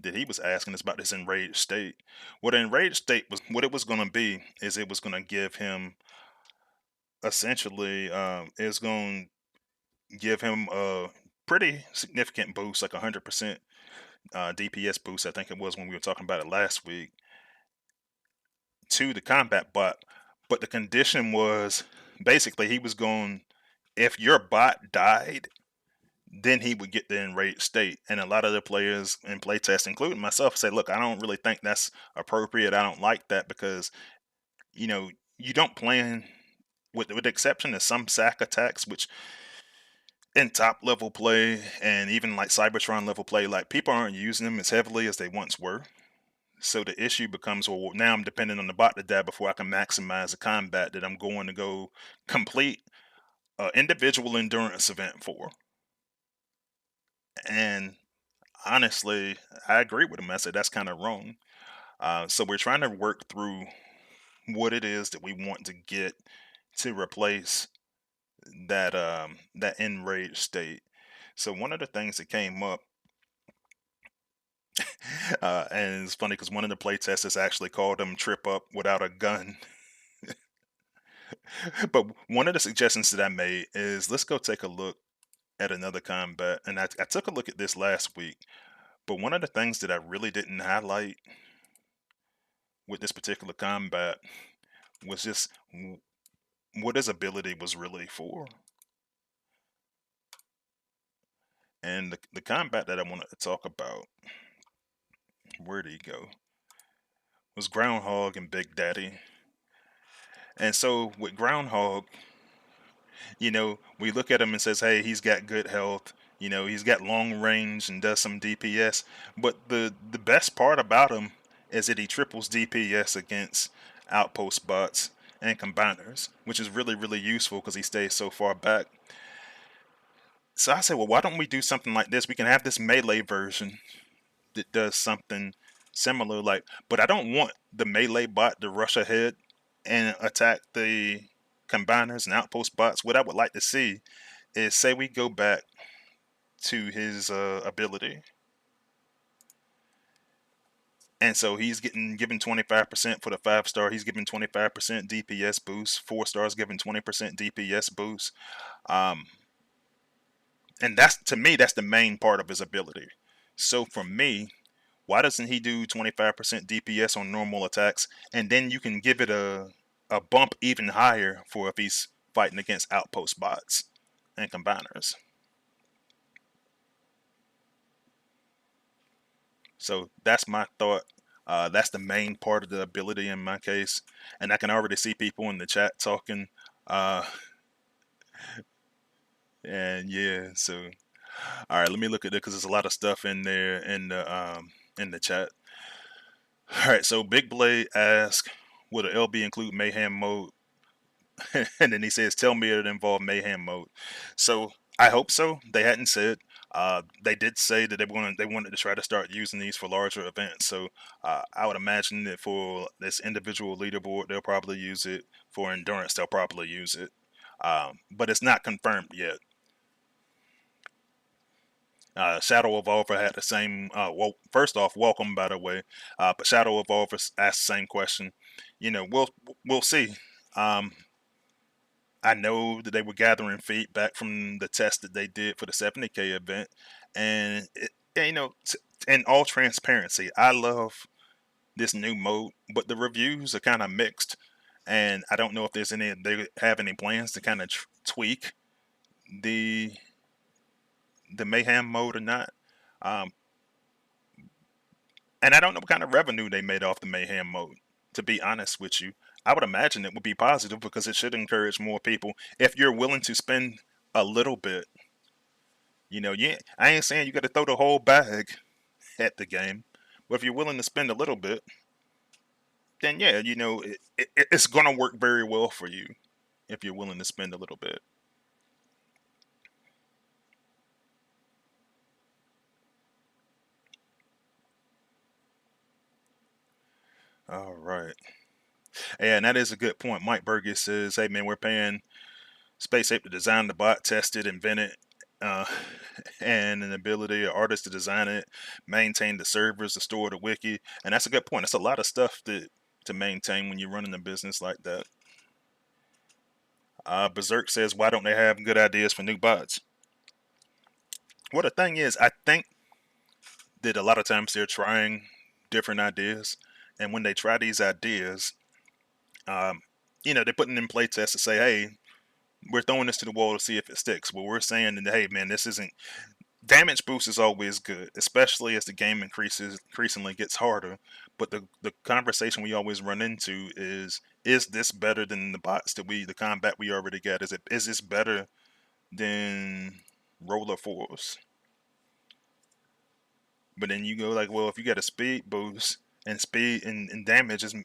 that he was asking is about this enraged state. What the enraged state was, what it was going to be, is it was going to give him essentially, it's going to give him a pretty significant boost, like 100% DPS boost. I think it was when we were talking about it last week to the combat bot. But the condition was basically he was going, if your bot died, then he would get the enraged state. And a lot of the players in playtest, including myself, say, look, I don't really think that's appropriate. I don't like that because, you know, you don't plan with the exception of some sack attacks, which in top level play and even like Cybertron level play, like people aren't using them as heavily as they once were. So the issue becomes, well, now I'm dependent on the bot to die before I can maximize the combat that I'm going to go complete individual endurance event for. And honestly, I agree with him. I said that's kind of wrong. So we're trying to work through what it is that we want to get to replace that enraged state. So one of the things that came up, and it's funny because one of the playtesters actually called him "Trip Up Without a Gun." But one of the suggestions that I made is let's go take a look at another combat, and I took a look at this last week. But one of the things that I really didn't highlight with this particular combat was just what his ability was really for. And the combat that I wanted to talk about, where did he go? Was Groundhog and Big Daddy. And so with Groundhog, we look at him and says, hey, he's got good health. He's got long range and does some DPS. But the best part about him is that he triples DPS against outpost bots, and combiners, which is really, really useful because he stays so far back. So I said, well, why don't we do something like this? We can have this melee version that does something similar, like, but I don't want the melee bot to rush ahead and attack the combiners and outpost bots. What I would like to see is, say we go back to his ability, and so he's getting given 25% for the 5-star. He's given 25% DPS boost. 4 stars given 20% DPS boost. Um, and that's, to me, that's the main part of his ability. So for me, why doesn't he do 25% DPS on normal attacks, and then you can give it a bump even higher for if he's fighting against outpost bots and combiners. So that's my thought. That's the main part of the ability in my case, and I can already see people in the chat talking. Uh, and yeah, so all right, let me look at it because there's a lot of stuff in there in the chat. All right, so Big Blade asks, "Will the LB include Mayhem mode?" And then he says, "Tell me it involved Mayhem mode." So I hope so. They hadn't said. They did say that they wanted to try to start using these for larger events. So I would imagine that for this individual leaderboard, they'll probably use it. For endurance, they'll probably use it. But it's not confirmed yet. Shadow Evolver had the same. Well, first off, welcome by the way. But Shadow Evolver asked the same question. You know, we'll see. Um, I know that they were gathering feedback from the test that they did for the 70K event, and you know, in all transparency, I love this new mode, but the reviews are kind of mixed, and I don't know if they have any plans to kind of tweak the mayhem mode or not. Um, and I don't know what kind of revenue they made off the mayhem mode. To be honest with you, I would imagine it would be positive because it should encourage more people if you're willing to spend a little bit. You know, yeah, I ain't saying you got to throw the whole bag at the game, but if you're willing to spend a little bit, then yeah, you know, it's gonna work very well for you if you're willing to spend a little bit. All right, yeah, and that is a good point. Mike Burgess says, "Hey man, we're paying Space Ape to design the bot, test it, invent it." Uh, and an ability, an artist to design it, maintain the servers, to store the wiki, and that's a good point. That's a lot of stuff to maintain when you're running a business like that. Berserk says, "Why don't they have good ideas for new bots?" Well, the thing is, I think that a lot of times they're trying different ideas, and when they try these ideas, um, you know, they're putting in play tests to say, "Hey, we're throwing this to the wall to see if it sticks." Well, we're saying that, "Hey, man, this isn't." Damage boost is always good, especially as the game increasingly gets harder. But the conversation we always run into is this better than the bots that the combat we already get? Is this better than roller force? But then you go like, well, if you get a speed boost and speed and damage is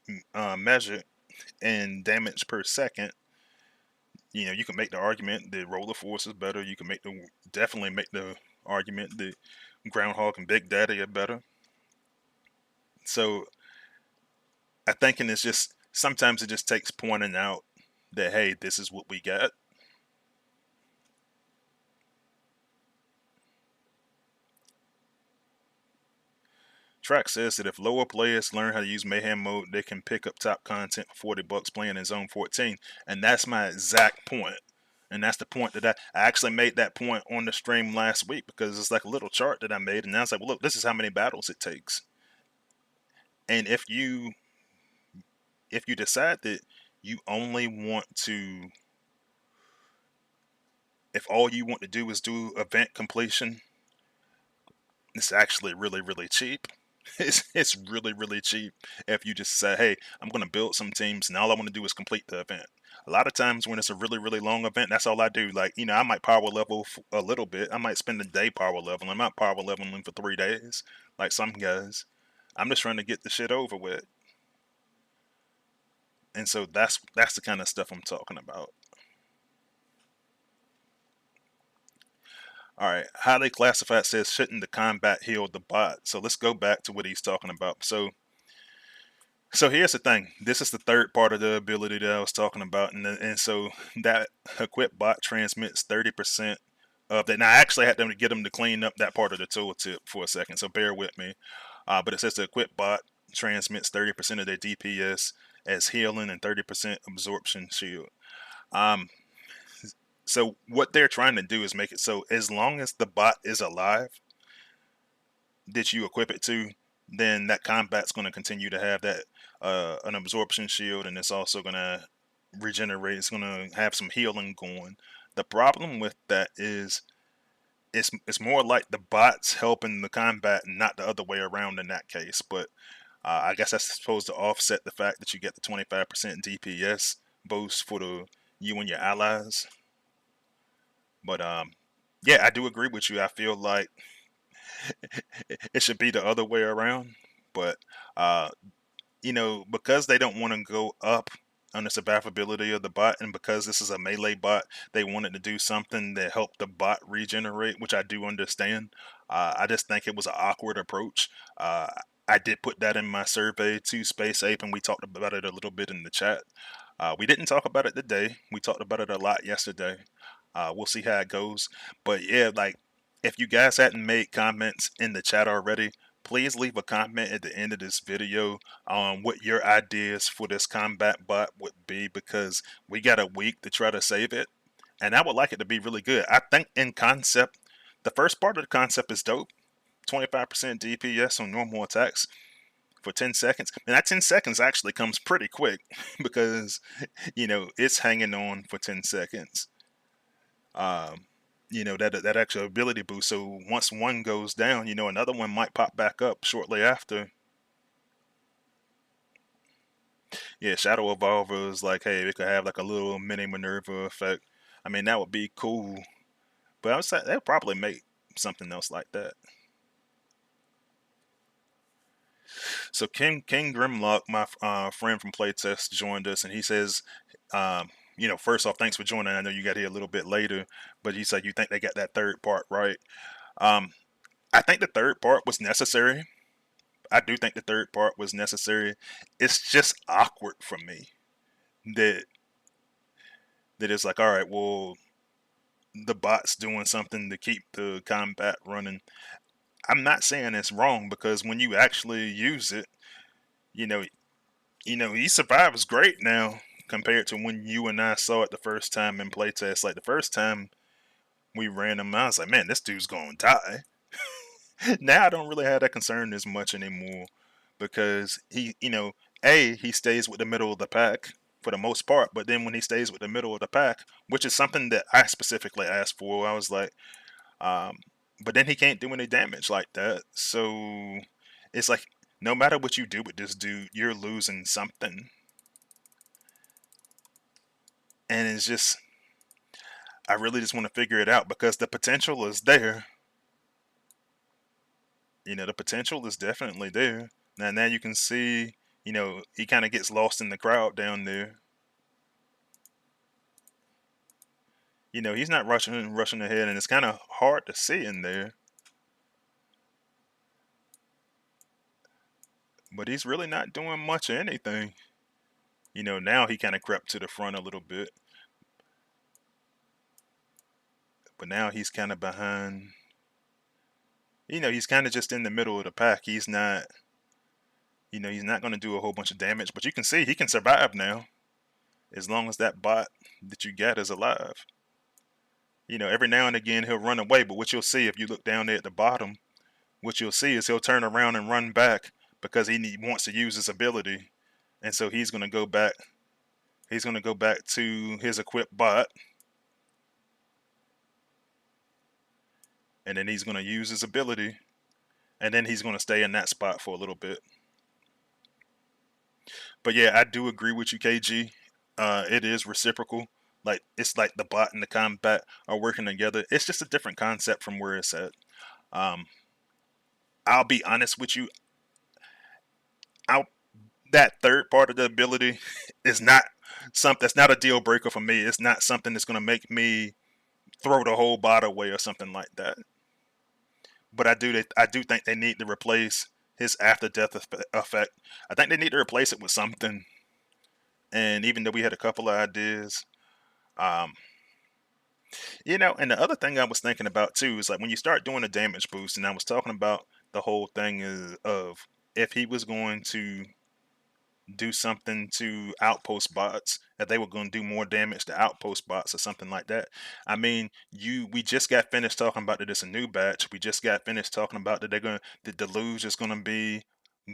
measured in damage per second, you know, you can make the argument that roller force is better. You can definitely make the argument that Groundhog and Big Daddy are better. So I think, and it's just sometimes it just takes pointing out that, hey, this is what we got. Track says that if lower players learn how to use Mayhem mode, they can pick up top content for $40 playing in Zone 14, and that's my exact point. And that's the point that I actually made that point on the stream last week because it's like a little chart that I made, and I was like, well, look, this is how many battles it takes. And if you decide that you only want to, if all you want to do is do event completion, it's actually really, really cheap. It's really, really cheap if you just say, hey, I'm going to build some teams and all I want to do is complete the event. A lot of times when it's a really, really long event, that's all I do. Like, you know, I might power level a little bit. I might spend a day power leveling. I'm not power leveling for 3 days like some guys. I'm just trying to get the shit over with. And so that's the kind of stuff I'm talking about. All right, highly classified says shouldn't the combat heal the bot? So let's go back to what he's talking about. So here's the thing. This is the third part of the ability that I was talking about, and so that equip bot transmits 30% of that. Now I actually had to get them to clean up that part of the tooltip for a second, so bear with me. But it says the equip bot transmits 30% of their DPS as healing and 30% absorption shield. Um, so what they're trying to do is make it so as long as the bot is alive that you equip it to, then that combat's going to continue to have that an absorption shield, and it's also going to regenerate. It's going to have some healing going. The problem with that is it's more like the bots helping the combat, and not the other way around in that case. But I guess that's supposed to offset the fact that you get the 25% DPS boost for the you and your allies. But yeah, I do agree with you. I feel like it should be the other way around. But uh, because they don't want to go up on the survivability of the bot, and because this is a melee bot, they wanted to do something that helped the bot regenerate, which I do understand. I just think it was an awkward approach. Uh, I did put that in my survey to Space Ape, and we talked about it a little bit in the chat. We didn't talk about it today. We talked about it a lot yesterday. We'll see how it goes. But yeah, like if you guys hadn't made comments in the chat already, please leave a comment at the end of this video on what your ideas for this combat bot would be, because we got a week to try to save it, and I would like it to be really good. I think in concept, the first part of the concept is dope. 25% DPS on normal attacks for 10 seconds. And that 10 seconds actually comes pretty quick because, it's hanging on for 10 seconds. Um, that actual ability boost. So once one goes down, another one might pop back up shortly after. Yeah, Shadow Evolver is like, hey, it could have like a little mini Minerva effect. I mean, that would be cool. But I was saying they'll probably make something else like that. So King Grimlock, my friend from Playtest, joined us, and he says, first off, thanks for joining. I know you got here a little bit later, but he said you think they got that third part right. Um, I think the third part was necessary. I do think the third part was necessary. It's just awkward for me that it's like, all right, well, the bot's doing something to keep the combat running. I'm not saying it's wrong, because when you actually use it, you know, he survives great now compared to when you and I saw it the first time in playtest. Like the first time we ran him, I was like, man, this dude's gonna die. Now I don't really have that concern as much anymore, because he stays with the middle of the pack for the most part. But then when he stays with the middle of the pack, which is something that I specifically asked for, I was like, um, but then he can't do any damage like that. So it's like no matter what you do with this dude, you're losing something. And it's just, I really just want to figure it out, because the potential is there. The potential is definitely there. Now you can see, he kind of gets lost in the crowd down there. He's not rushing ahead, and it's kind of hard to see in there. But he's really not doing much of anything. Now he kind of crept to the front a little bit. But now he's kind of behind. He's kind of just in the middle of the pack. He's not, he's not going to do a whole bunch of damage. But you can see he can survive now, as long as that bot that you got is alive. Every now and again he'll run away, but what you'll see if you look down there at the bottom, what you'll see is he'll turn around and run back, because he wants to use his ability, and so he's going to go back. He's going to go back to his equipped bot, and then he's going to use his ability, and then he's going to stay in that spot for a little bit. But yeah, I do agree with you, KG. It is reciprocal. Like, it's like the bot and the combat are working together. It's just a different concept from where it's at. Um, I'll be honest with you. That third part of the ability is not something that's not a deal breaker for me. It's not something that's going to make me throw the whole bot away or something like that. But I do think they need to replace his after death effect. I think they need to replace it with something. And even though we had a couple of ideas, um, and the other thing I was thinking about too is like when you start doing a damage boost, and I was talking about the whole thing is of if he was going to do something to outpost bots, if they were going to do more damage to outpost bots or something like that. I mean, we just got finished talking about that it's a new batch. We just got finished talking about that the deluge is going to be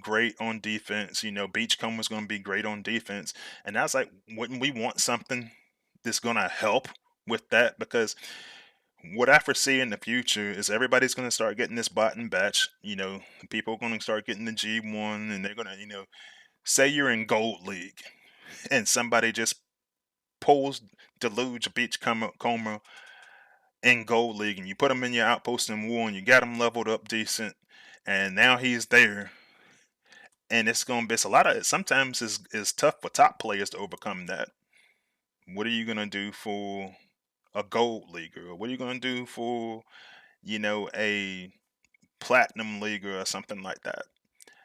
great on defense. Beachcomber is going to be great on defense, and I was like, wouldn't we want something that's going to help with that? Because what I foresee in the future is everybody's going to start getting this bot and batch. People are going to start getting the G1, and they're going to, say you're in Gold League and somebody just pulls Deluge Coma in Gold League and you put him in your outpost in war and you got him leveled up decent and now he's there and it's a lot of sometimes it's tough for top players to overcome that. What are you gonna do for a gold leaguer? Or what are you gonna do for, a platinum leaguer or something like that?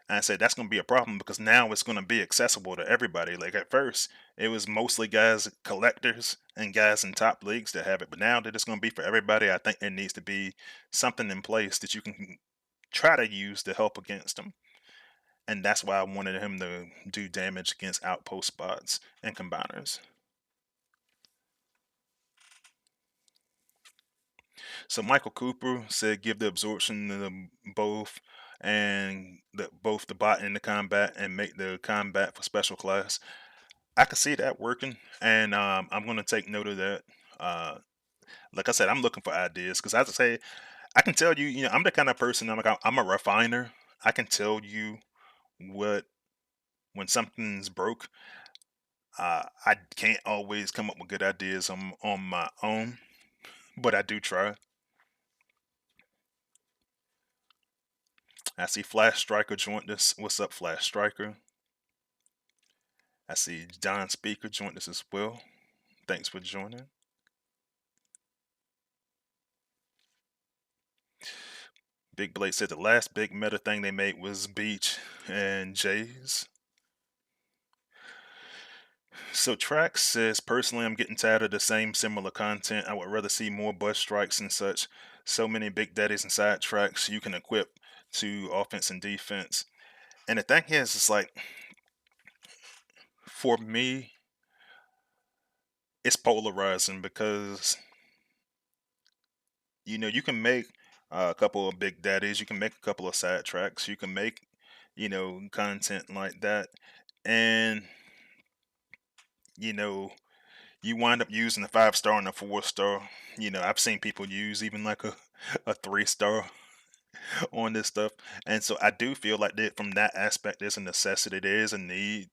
And I said that's going to be a problem because now it's going to be accessible to everybody. Like at first, it was mostly guys, collectors, and guys in top leagues that have it. But now that it's going to be for everybody, I think there needs to be something in place that you can try to use to help against them. And that's why I wanted him to do damage against outpost spots and combiners. So Michael Cooper said give the absorption to them both and both the bot and the combat and make the combat for special class. I can see that working, and I'm going to take note of that. Uh, like I said, I'm looking for ideas because, as I say, I can tell you, I'm the kind of person. I'm a refiner. I can tell you what when something's broke. I can't always come up with good ideas on my own, but I do try. I see Flash Striker joined us. What's up, Flash Striker? I see John Speaker joined us as well. Thanks for joining. Big Blade said the last big meta thing they made was Beach and Jays. So Trax says, personally, I'm getting tired of the same similar content. I would rather see more bus strikes and such. So many big daddies and side tracks you can equip to offense and defense. And the thing is, it's like, for me, it's polarizing because, you can make a couple of big daddies, you can make a couple of side tracks, you can make, content like that. And, you know, you wind up using a 5 star and a 4 star. I've seen people use even like a 3 star on this stuff. And so I do feel like that from that aspect, there's a necessity, there is a need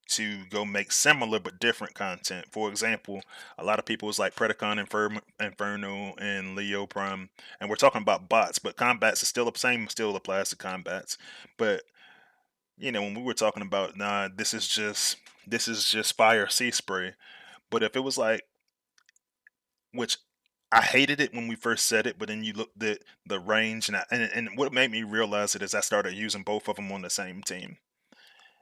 to go make similar but different content. For example, a lot of people is like Predacon Inferno and Leo Prime, and we're talking about bots, but combats is still the same, still applies to combats. But when we were talking about this is just fire sea spray. But if it was like, which I hated it when we first said it, but then you looked at the range, and what made me realize it is I started using both of them on the same team,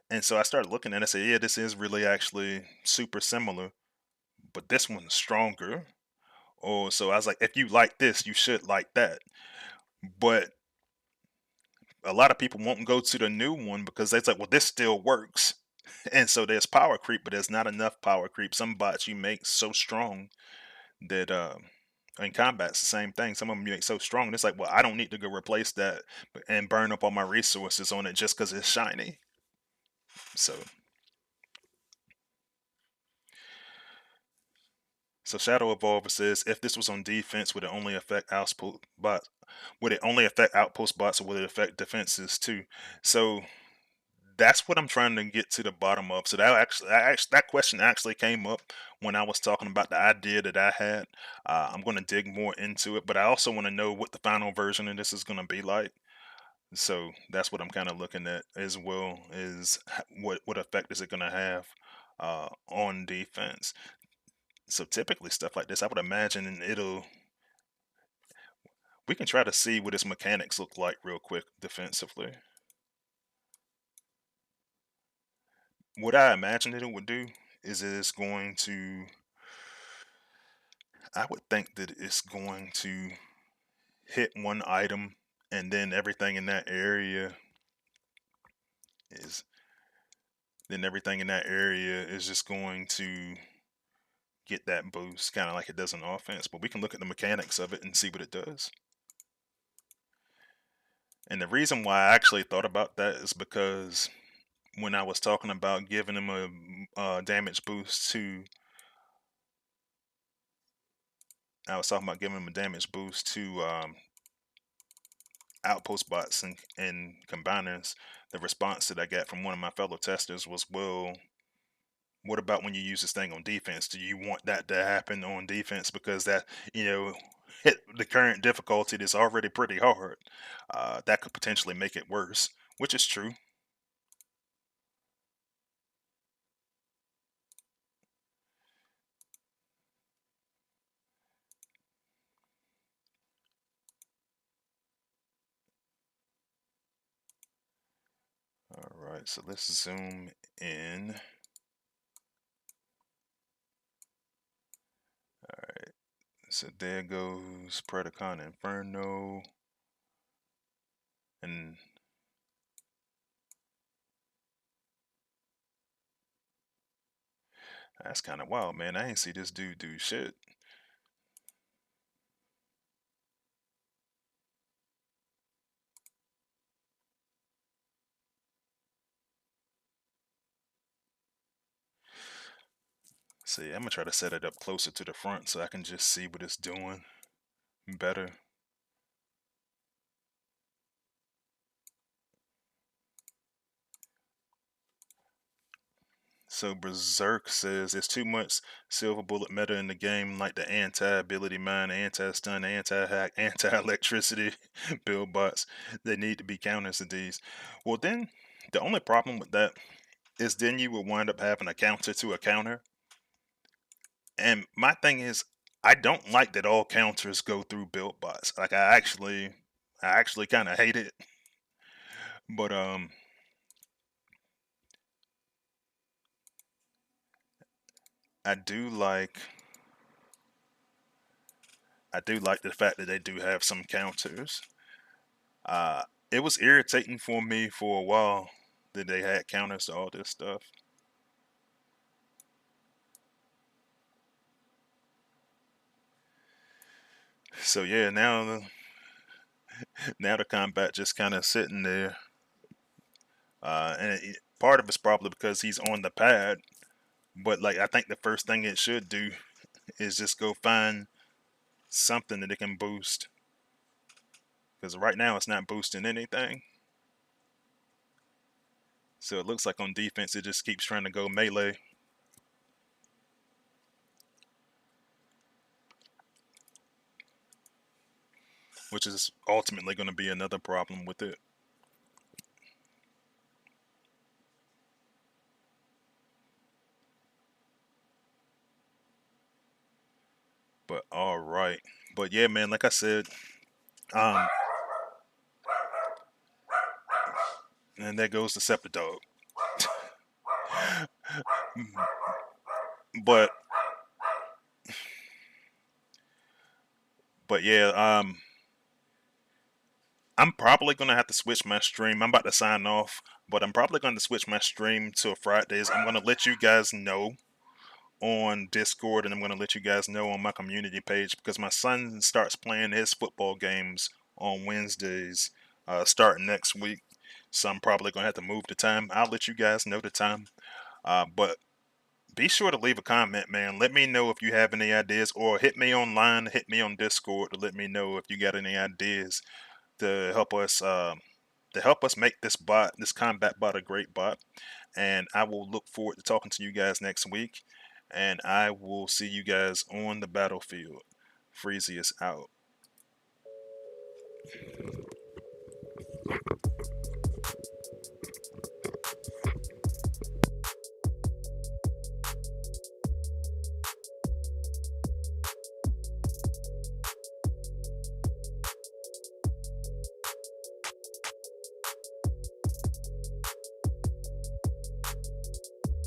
and so I started looking at it and I said, yeah, this is really actually super similar, but this one's stronger. Or so I was like, if you like this, you should like that. But a lot of people won't go to the new one because they're like, well, this still works. And so there's power creep, but there's not enough power creep. Some bots you make so strong that in combat's the same thing. Some of them you make so strong. It's like, well, I don't need to go replace that and burn up all my resources on it just because it's shiny. So, Shadow Evolver says, if this was on defense, would it only affect outpost bots? Would it only affect outpost bots, or would it affect defenses too? So that's what I'm trying to get to the bottom of. So that question actually came up when I was talking about the idea that I had. I'm going to dig more into it, but I also want to know what the final version of this is going to be like. So that's what I'm kind of looking at as well. Is what effect is it going to have? on defense. So typically stuff like this, I would imagine we can try to see what its mechanics look like real quick defensively. What I imagine that it would do is it's going to, I would think that it's going to hit one item and then everything in that area is just going to get that boost, kind of like it does in offense. But we can look at the mechanics of it and see what it does. And the reason why I actually thought about that is because when I was talking about giving him a damage boost to, outpost bots and combiners, the response that I got from one of my fellow testers was, well, what about when you use this thing on defense? Do you want that to happen on defense? Because that, you know, hit the current difficulty that's already pretty hard, that could potentially make it worse, which is true. All right, so let's zoom in. All right, so there goes Predacon Inferno, and that's kind of wild, man. I ain't see this dude do shit. See, I'm gonna try to set it up closer to the front so I can just see what it's doing better. So Berserk says there's too much silver bullet meta in the game, like the anti-ability mine, anti-stun, anti-hack, anti-electricity build bots. They need to be counters to these. Well, then the only problem with that is then you will wind up having a counter to a counter. And my thing is, I don't like that all counters go through build bots. Like I actually kind of hate it. But I do like the fact that they do have some counters. Uh, it was irritating for me for a while that they had counters to all this stuff. So yeah, now the combat just kind of sitting there, part of it's probably because he's on the pad. But like, I think the first thing it should do is just go find something that it can boost. Because right now it's not boosting anything. So it looks like on defense it just keeps trying to go melee. Which is ultimately going to be another problem with it. But all right. But yeah, man, like I said, um, and there goes the Decepticon. but but yeah, I'm probably gonna have to switch my stream. I'm about to sign off, but I'm probably going to switch my stream to Fridays. I'm gonna let you guys know on Discord, and I'm gonna let you guys know on my community page because my son starts playing his football games on Wednesdays, starting next week. So I'm probably gonna have to move the time. I'll let you guys know the time. But be sure to leave a comment, man. Let me know if you have any ideas, or hit me online, hit me on Discord to let me know if you got any ideas to help us make this combat bot, a great bot. And I will look forward to talking to you guys next week. And I will see you guys on the battlefield. Freezy is out.